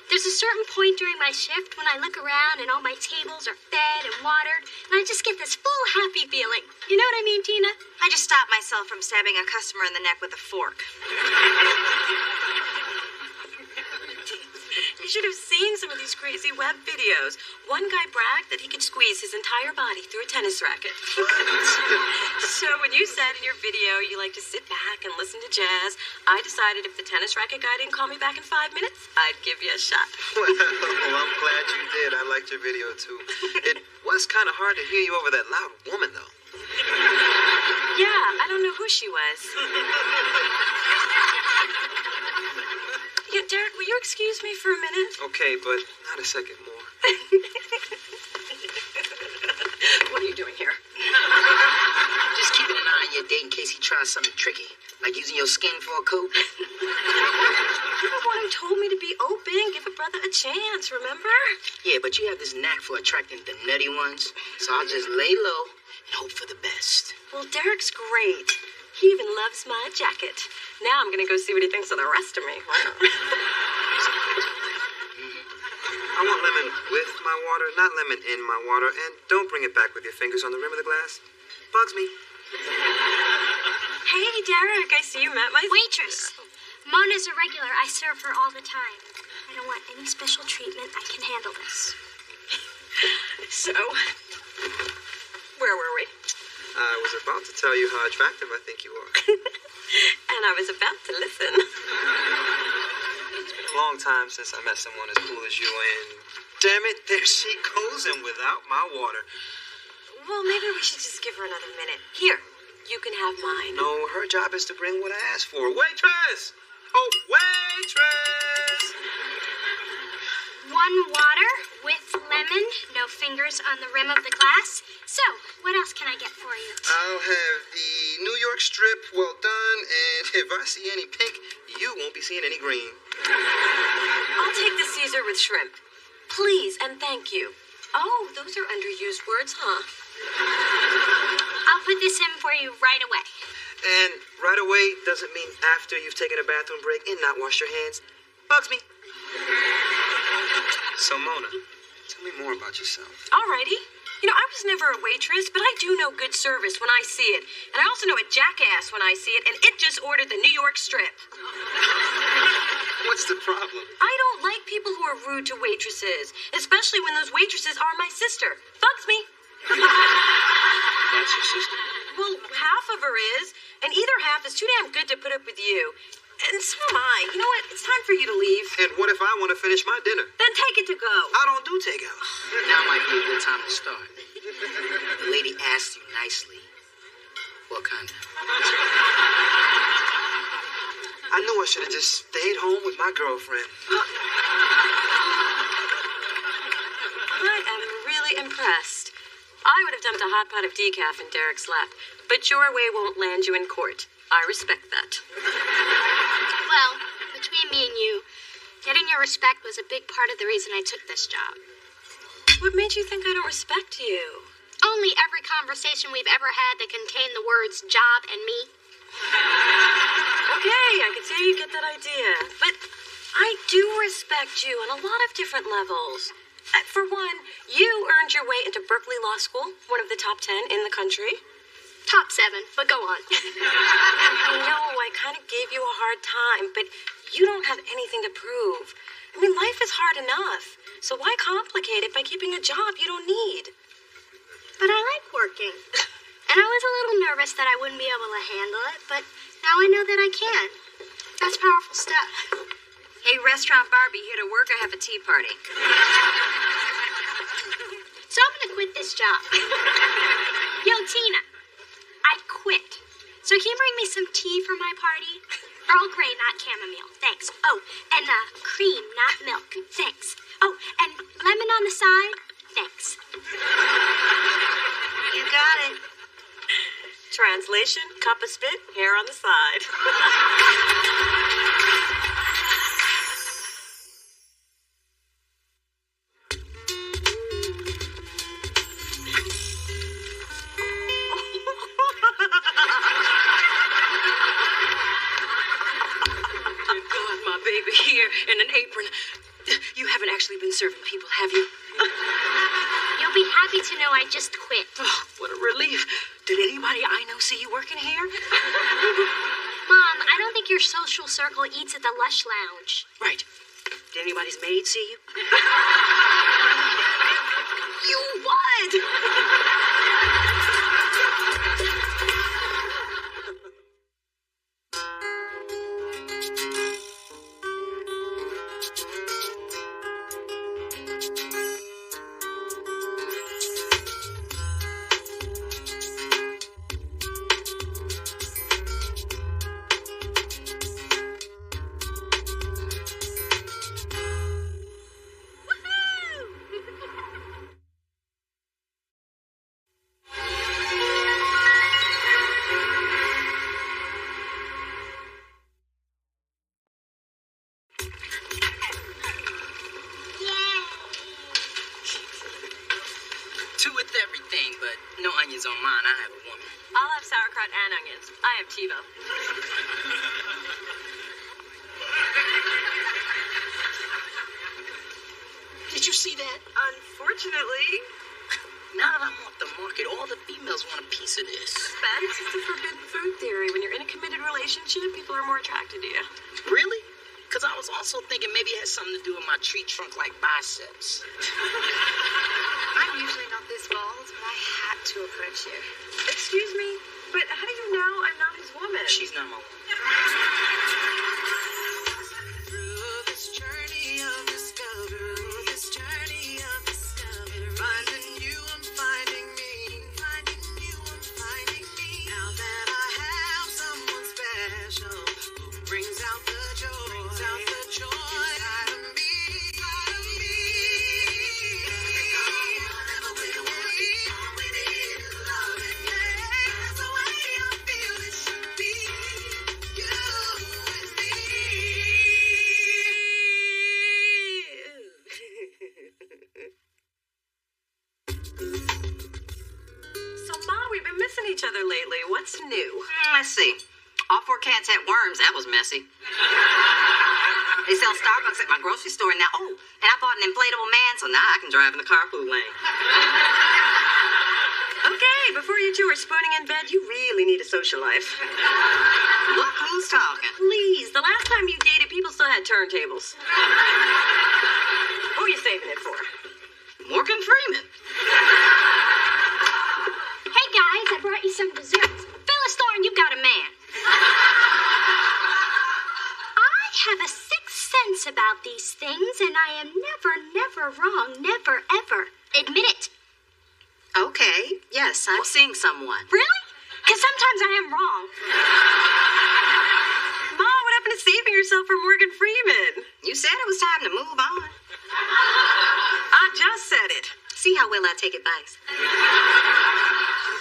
There's a certain point during my shift when I look around and all my tables are fed and watered, and I just get this full happy feeling. You know what I mean, Tina? I just stopped myself from stabbing a customer in the neck with a fork. You should have seen some of these crazy web videos. One guy bragged that he could squeeze his entire body through a tennis racket. So when you said in your video you like to sit back and listen to jazz, I decided if the tennis racket guy didn't call me back in 5 minutes, I'd give you a shot. Well, I'm glad you did. I liked your video, too. It was kind of hard to hear you over that loud woman, though. Yeah, I don't know who she was. Yeah, Derek, will you excuse me for a minute? Okay, but not a second more. What are you doing here? Just keeping an eye on your date in case he tries something tricky, like using your skin for a coat. Everyone told me to be open, give a brother a chance, remember? Yeah, but you have this knack for attracting the nutty ones, so I'll just lay low and hope for the best. Well, Derek's great. He even loves my jacket. Now I'm gonna go see what he thinks of the rest of me. Wow. I want lemon with my water, not lemon in my water. And don't bring it back with your fingers on the rim of the glass. Bugs me. Hey, Derek, I see you met my... Waitress. Mona's a regular. I serve her all the time. I don't want any special treatment. I can handle this. So, where were we? I was about to tell you how attractive I think you are. And I was about to listen. It's been a long time since I met someone as cool as you, and damn it, there she goes in without my water. Well, maybe we should just give her another minute. Here, you can have mine. No, her job is to bring what I asked for. Waitress! Oh, waitress! 1 water with lemon, no fingers on the rim of the glass. So, what else can I get for you? I'll have the New York strip well done, and if I see any pink, you won't be seeing any green. I'll take the Caesar with shrimp. Please, and thank you. Oh, those are underused words, huh? I'll put this in for you right away. And right away doesn't mean after you've taken a bathroom break and not washed your hands. Bugs me. So, Mona, tell me more about yourself. Alrighty. You know, I was never a waitress, but I do know good service when I see it. And I also know a jackass when I see it, and it just ordered the New York strip. What's the problem? I don't like people who are rude to waitresses, especially when those waitresses are my sister. Bugs me. That's your sister? Well, half of her is, and either half is too damn good to put up with you. And so am I. You know what? It's time for you to leave. And what if I want to finish my dinner? Then take it to go. I don't do takeout. Now might be a good time to start. The lady asked you nicely, what kind of... I knew I should have just stayed home with my girlfriend. I am really impressed. I would have dumped a hot pot of decaf in Derek's lap, but your way won't land you in court. I respect that. Well, between me and you, getting your respect was a big part of the reason I took this job. What made you think I don't respect you? Only every conversation we've ever had that contained the words job and me. Okay, I can see how you get that idea. But I do respect you on a lot of different levels. For one, you earned your way into Berkeley Law School, one of the top 10 in the country. Top 7, but go on. I know, I kind of gave you a hard time, but you don't have anything to prove. I mean, life is hard enough, so why complicate it by keeping a job you don't need? But I like working. And I was a little nervous that I wouldn't be able to handle it, but now I know that I can. That's powerful stuff. Hey, Restaurant Barbie, here to work or have a tea party? So I'm gonna quit this job. Yo, Tina, I quit. So can you bring me some tea for my party? Earl Grey, not chamomile. Thanks. Oh, and cream, not milk. Thanks. Oh, and lemon on the side. Thanks. You got it. Translation, cup of spit, hair on the side. In an apron. You haven't actually been serving people, have you? You'll be happy to know I just quit. Oh, what a relief. Did anybody I know see you working here? Mom, I don't think your social circle eats at the Lush Lounge. Right. Did anybody's maid see you? You what? Two with everything, but no onions on mine. I have a woman. I'll have sauerkraut and onions. I have TiVo. Did you see that? Unfortunately. Now that I'm off the market, all the females want a piece of this. Ben, it's just a forbidden food theory. When you're in a committed relationship, people are more attracted to you. Really? Because I was also thinking maybe it has something to do with my tree trunk-like biceps. I'm usually not this bold, but I had to approach you. Excuse me, but how do you know I'm not his woman? She's not my woman. Each other lately. What's new? Let's see. All 4 cats had worms. That was messy. They sell Starbucks at my grocery store now. Oh, and I bought an inflatable man, so now I can drive in the carpool lane. Okay, before you two are spooning in bed, you really need a social life. Look who's talking. Please, the last time you dated, people still had turntables. Who are you saving it for? Morgan Freeman. Hey guys, I brought you some desserts. Phyllis Thorne, you've got a man. I have a sixth sense about these things, and I am never wrong. Never, ever. Admit it. Okay, yes, I'm seeing someone. Really? Because sometimes I am wrong. Ma, what happened to yourself for Morgan Freeman. You said it was time to move on. I just said it. See how well I take advice.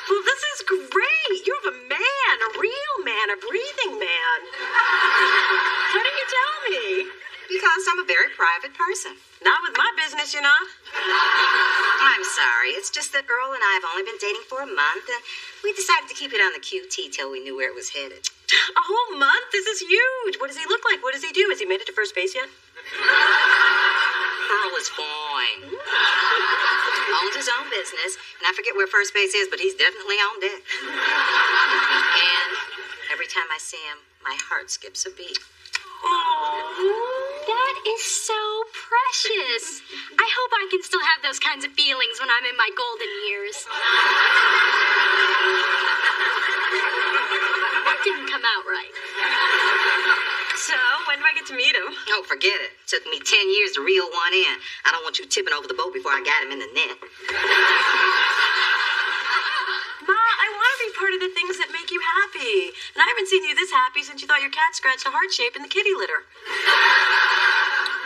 Well, this is great. You have a man, a real man, a breathing man. How do you tell me? Because I'm a very private person. Not with my business, you're not. I'm sorry. It's just that Earl and I have only been dating for a month, and we decided to keep it on the QT till we knew where it was headed. A whole month? This is huge. What does he look like? What does he do? Has he made it to first base yet? Earl is fine. Owns his own business, and I forget where first base is, but he's definitely on deck. And every time I see him, my heart skips a beat. That is so precious. I hope I can still have those kinds of feelings when I'm in my golden years. That didn't come out right. So, when do I get to meet him? Oh, forget it. Took me 10 years to reel one in. I don't want you tipping over the boat before I got him in the net. Ma, I want to be part of the things that make you happy. And I haven't seen you this happy since you thought your cat scratched a heart shape in the kitty litter.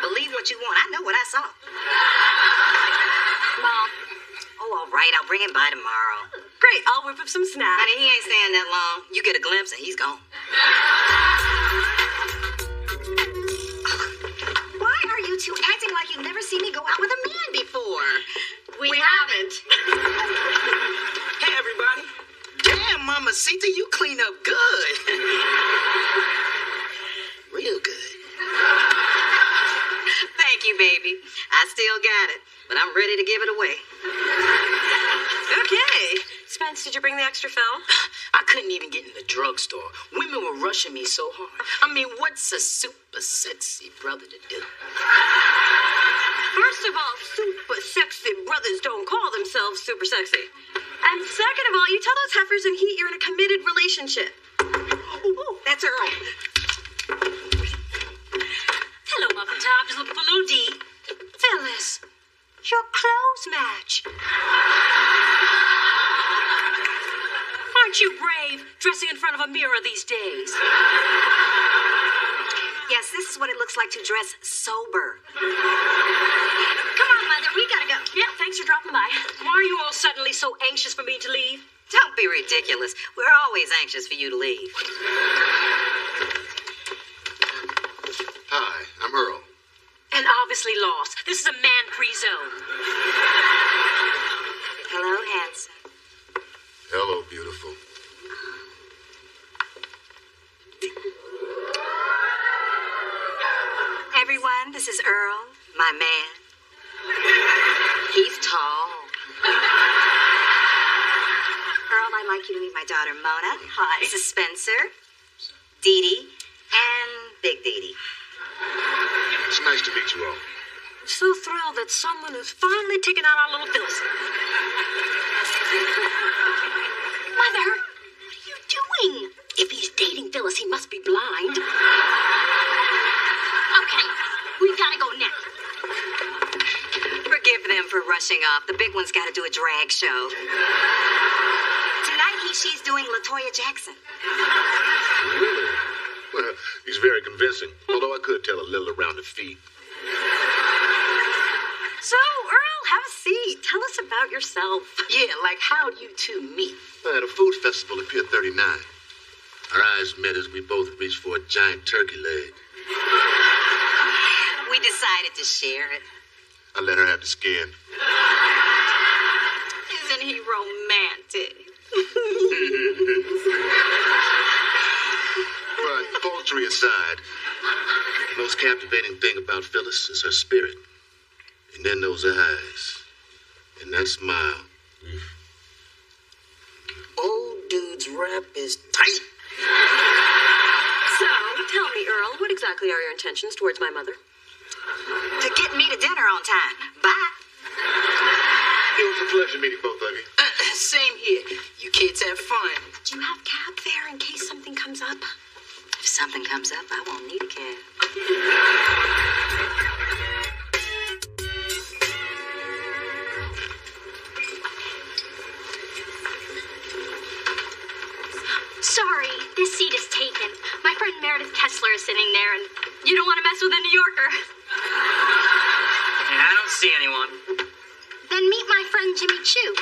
Believe what you want. I know what I saw. Mom. Oh, all right. I'll bring him by tomorrow. Great. I'll whip up some snacks. Honey, he ain't staying that long. You get a glimpse and he's gone. Why are you two acting like you've never seen me go out with a man before? We haven't. Hey, everybody. Damn, Mamacita, you clean up good. Real good. Thank you, baby. I still got it, but I'm ready to give it away. Okay. Spence, did you bring the extra film? I couldn't even get in the drugstore. Women were rushing me so hard. I mean, what's a super sexy brother to do? First of all, super sexy brothers don't call themselves super sexy. And second of all, you tell those heifers in Heat you're in a committed relationship. Ooh, that's Earl. Hello, Muffin Top. Just looking for Lil D. Phyllis, your clothes match. Aren't you brave, dressing in front of a mirror these days? Yes, this is what it looks like to dress sober. Come on, Mother, we gotta go. Yeah, thanks for dropping by. Why are you all suddenly so anxious for me to leave? Don't be ridiculous. We're always anxious for you to leave. Hi, I'm Earl. And obviously lost. This is a man-free zone. Hello, handsome. Hello, beautiful. Everyone, this is Earl, my man. He's tall. Earl, I'd like you to meet my daughter, Mona. Hi. This is Spencer, Dee Dee, and Big Dee Dee. It's nice to meet you all. I'm so thrilled that someone has finally taken out our little Phyllis. Mother, what are you doing? If he's dating Phyllis, he must be blind. Okay, we've got to go now. Forgive them for rushing off. The big one's got to do a drag show. Tonight, she's doing LaToya Jackson. Really? Well, he's very convincing, although I could tell a little around the feet. So, Earl, have a seat. Tell us about yourself. Yeah, like how'd you two meet? At a food festival at Pier 39. Our eyes met as we both reached for a giant turkey leg. We decided to share it. I let her have the skin. Isn't he romantic? But poultry aside, the most captivating thing about Phyllis is her spirit. And then those eyes. And that smile. Old dude's rap is tight. So, tell me, Earl, what exactly are your intentions towards my mother? To get me to dinner on time. Bye. It was a pleasure meeting both of you. Same here. You kids have fun. Do you have cab fare in case something comes up? If something comes up, I won't need a cab. Sorry, this seat is taken. My friend Meredith Travis Kessler is sitting there, and you don't want to mess with a New Yorker. Yeah, I don't see anyone. Then meet my friend Jimmy Choo.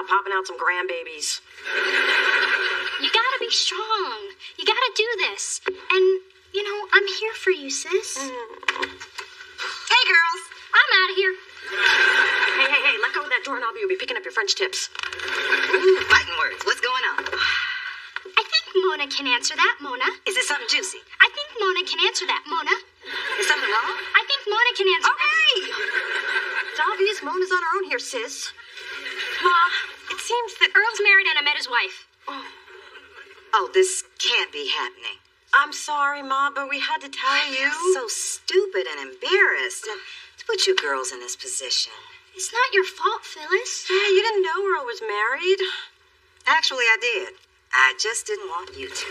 Popping out some grandbabies. You gotta be strong. You gotta do this. And, you know, I'm here for you, sis. Hey, girls. I'm out of here. Hey, let go of that doorknob. You'll be picking up your French tips. Ooh, fighting words. What's going on? I think Mona can answer that, Mona. Is it something juicy? I think Mona can answer that, Mona. Is something wrong? I think Mona can answer that. Okay! It's obvious Mona's on her own here, sis. Ma, it seems that Earl's married and I met his wife. Oh, this can't be happening. I'm sorry, Ma, but we had to tell you. So stupid and embarrassed. And to put you girls in this position. It's not your fault, Phyllis. Yeah, you didn't know Earl was married. Actually, I did. I just didn't want you to.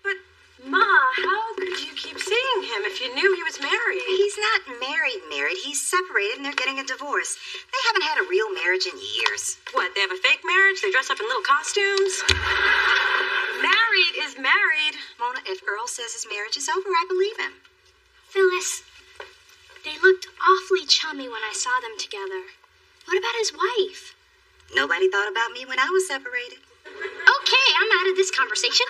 But, Ma, how could you keep seeing him if you knew he was married? He's not married. He's separated and they're getting a divorce. They haven't had a real marriage in years. What, they have a fake marriage? They dress up in little costumes? Married is married. Mona, if Earl says his marriage is over, I believe him. Phyllis, they looked awfully chummy when I saw them together. What about his wife? Nobody thought about me when I was separated. Okay, I'm out of this conversation.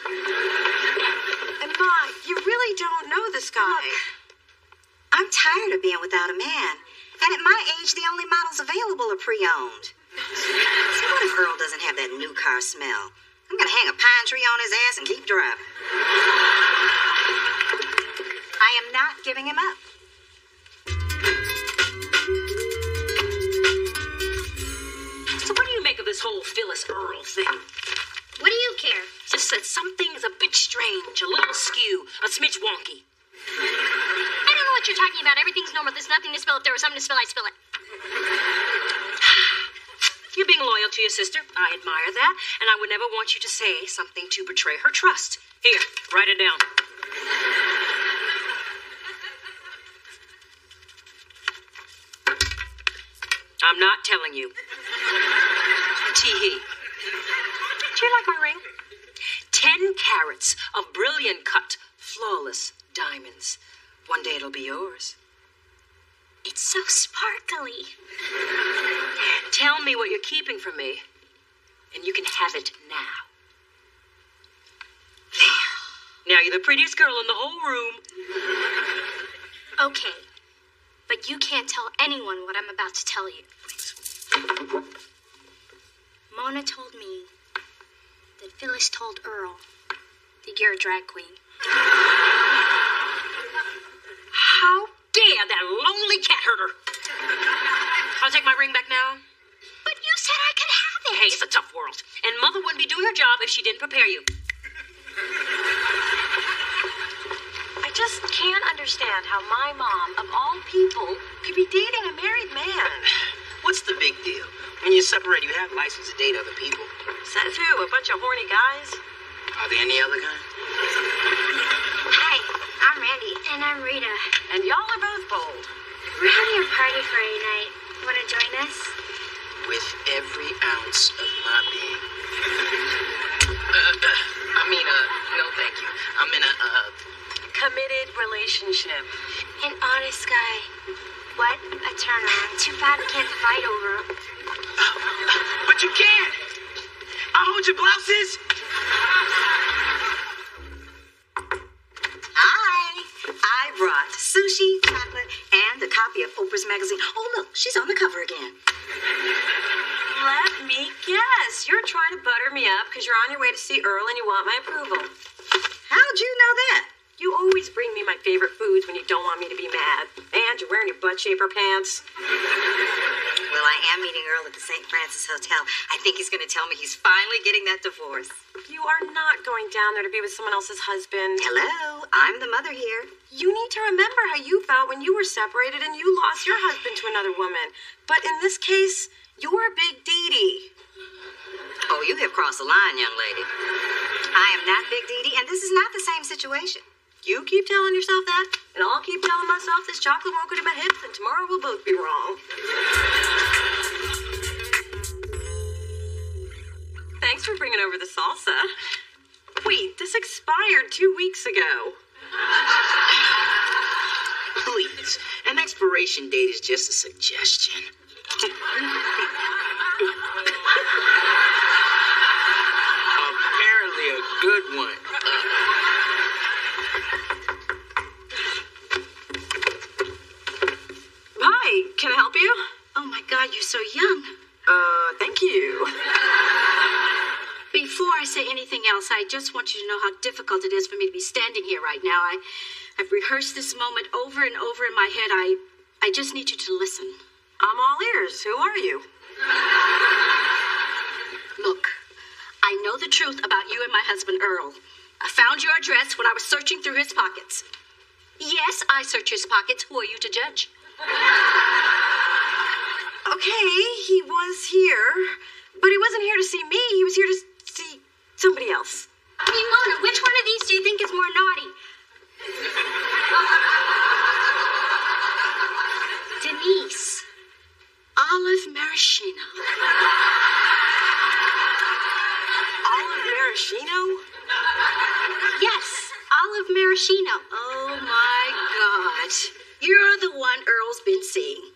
And Ma, you really don't know this guy. Look, I'm tired of being without a man. And at my age, the only models available are pre-owned. So what if Earl doesn't have that new car smell? I'm gonna hang a pine tree on his ass and keep driving. I am not giving him up. So what do you make of this whole Phyllis Earl thing? What do you care? Just that something's a bit strange, a little askew, a smidge wonky. I don't know what you're talking about. Everything's normal. There's nothing to spill. If there was something to spill, I'd spill it. You're being loyal to your sister. I admire that. And I would never want you to say something to betray her trust. Here, write it down. I'm not telling you. Tee-hee. Do you like my ring? 10 carats of brilliant cut, flawless diamonds. One day it'll be yours. It's so sparkly. Tell me what you're keeping from me, and you can have it now. There. Now you're the prettiest girl in the whole room. Okay. But you can't tell anyone what I'm about to tell you. Mona told me that Phyllis told Earl that you're a drag queen. How dare that lonely cat herder! I'll take my ring back now. But you said I could have it. Hey, it's a tough world. And Mother wouldn't be doing her job if she didn't prepare you. I just can't understand how my mom, of all people, could be dating a married man. What's the big deal? When you separate, you have license to date other people. Said who? A bunch of horny guys? Are there any other guys? Hi, I'm Randy. And I'm Rita. And y'all are both bold. We're having a party Friday night. Want to join us? With every ounce of my being. No thank you. I'm in a, Committed relationship. An honest guy. What a turnaround. Too bad we can't fight over him. But you can! I'll hold your blouses! Hi! I brought sushi, chocolate, and a copy of Oprah's magazine. Oh, look, she's on the cover again. Let me guess. You're trying to butter me up because you're on your way to see Earl and you want my approval. How'd you know that? You always bring me my favorite foods when you don't want me to be mad. And you're wearing your butt shaper pants. Well, I am meeting Earl at the St. Francis Hotel. I think he's going to tell me he's finally getting that divorce. You are not going down there to be with someone else's husband. Hello, I'm the mother here. You need to remember how you felt when you were separated and you lost your husband to another woman. But in this case, you're Big Dee. Oh, you have crossed the line, young lady. I am not Big Dee, and this is not the same situation. You keep telling yourself that, and I'll keep telling myself this chocolate won't go to my hips, and tomorrow we'll both be wrong. Thanks for bringing over the salsa. Wait, this expired 2 weeks ago. Please, an expiration date is just a suggestion. Apparently a good one. Hi, can I help you? Oh my God, you're so young. Thank you. Before I say anything else, I just want you to know how difficult it is for me to be standing here right now. I've rehearsed this moment over and over in my head. I just need you to listen. I'm all ears. Who are you? Look, I know the truth about you and my husband, Earl. I found your address when I was searching through his pockets. Yes, I search his pockets. Who are you to judge? Okay, he was here, but he wasn't here to see me. He was here to see somebody else. Hey, Mona, which one of these do you think is more naughty? Denise. Olive Maraschino. Olive Maraschino? Yes, Olive Maraschino. Oh, my God. You're the one Earl's been seeing.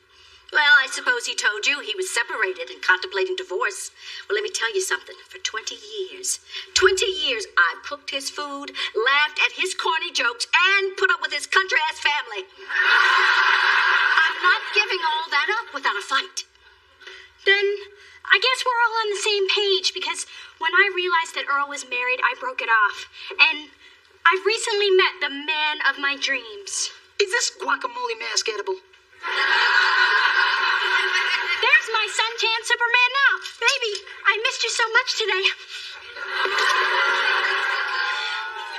Well, I suppose he told you he was separated and contemplating divorce. Well, let me tell you something. For 20 years, I've cooked his food, laughed at his corny jokes, and put up with his country-ass family. I'm not giving all that up without a fight. Then I guess we're all on the same page because when I realized that Earl was married, I broke it off. And I've recently met the man of my dreams. Is this guacamole mask edible? There's my suntan Superman now. Baby, I missed you so much today.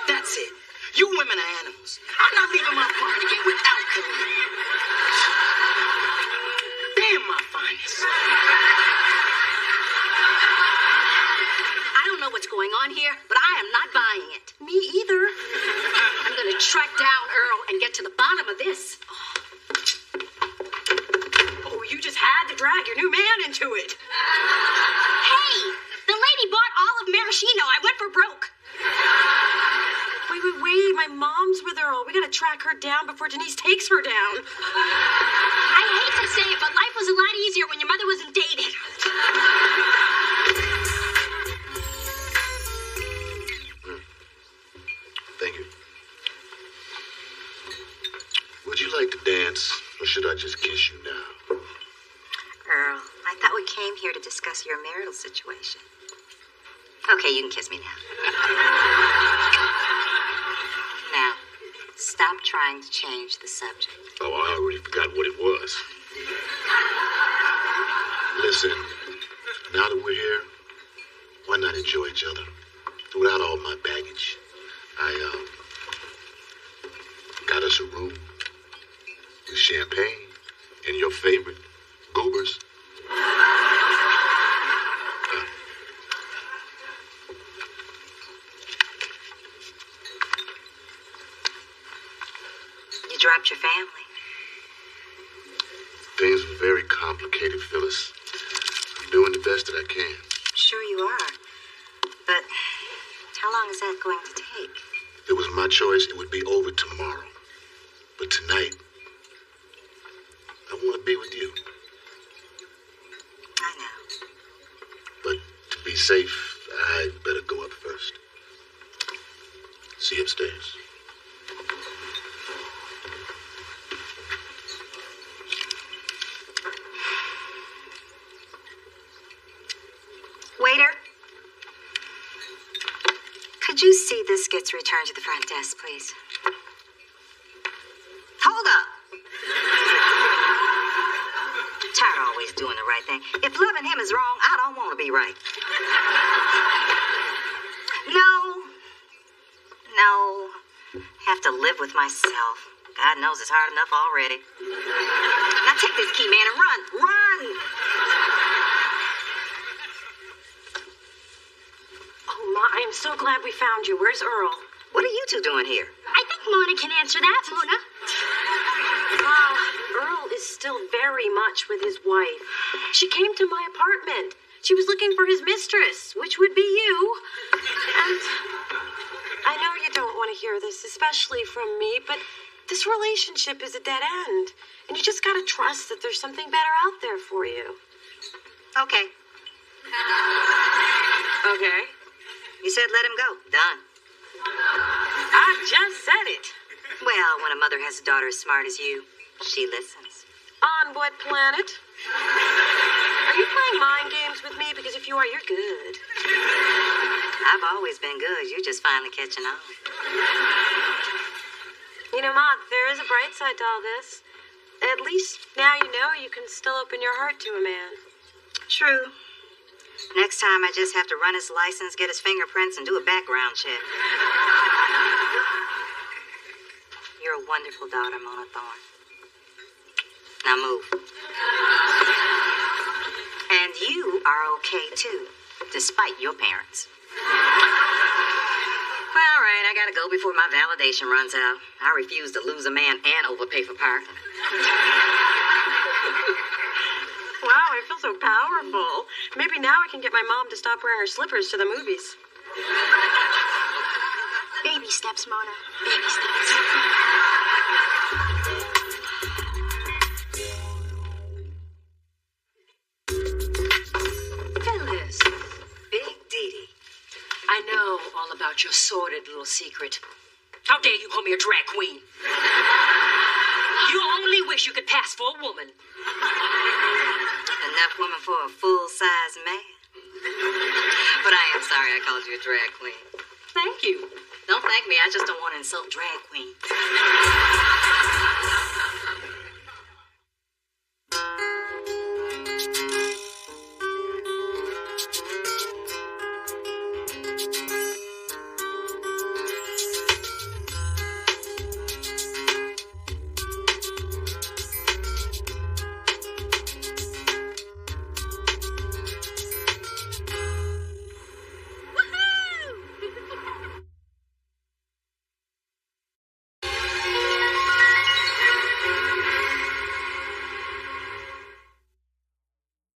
That's it. You women are animals. I'm not leaving my barn again without Khalid. Damn my finest. I don't know what's going on here, but I am not buying it. Me either. I'm going to track down Earl and get to the bottom of this. Oh, you just had to drag your new man into it. Hey, the lady bought Olive Maraschino. I went for broke. Wait. My mom's with Earl. We gotta track her down before Denise takes her down. I hate to say it, but life was a lot easier when your mother wasn't dating. Thank you. Would you like to dance, or should I just kiss you now? Earl, I thought we came here to discuss your marital situation. Okay, you can kiss me now. Now, stop trying to change the subject. Oh, I already forgot what it was. Listen, now that we're here, why not enjoy each other without all my baggage? I got us a room with champagne and your favorite goobers. You dropped your family. Things very complicated, Phyllis. I'm doing the best that I can. Sure you are. But how long is that going to take? If it was my choice, it would be over tomorrow. But tonight, I want to be with you. I know. But to be safe, I'd better go up first. See you upstairs. Waiter, could you see this gets returned to the front desk, please? Hold up. Tired of always doing the right thing. If loving him is wrong, I don't want to be right. No. Have to live with myself. God knows it's hard enough already. Now take this key, man, and run. Run! Oh, Ma, I am so glad we found you. Where's Earl? What are you two doing here? I think Mona can answer that, Mona. Well, Earl is still very much with his wife. She came to my apartment. She was looking for his mistress, which would be you. And I know you don't want to hear this, especially from me, but this relationship is a dead end. And you just gotta trust that there's something better out there for you. Okay. Okay? You said let him go. Done. I just said it. Well, when a mother has a daughter as smart as you, she listens. On what planet? Are you playing mind games with me? Because if you are, you're good. I've always been good. You're just finally catching on. You know, Ma, there is a bright side to all this. At least now you know you can still open your heart to a man. True. Next time I just have to run his license, get his fingerprints, and do a background check. You're a wonderful daughter, Mona Thorne. Now move. And you are okay, too, despite your parents. Well, all right, I gotta go before my validation runs out. I refuse to lose a man and overpay for parking. Wow, I feel so powerful. Maybe now I can get my mom to stop wearing her slippers to the movies. Baby steps, Mona. Baby steps. Phyllis. Big Dee. I know all about your sordid little secret. How dare you call me a drag queen? You only wish you could pass for a woman. Enough woman for a full-size man. But I am sorry I called you a drag queen. Thank you. Don't thank me. I just don't want to insult drag queens.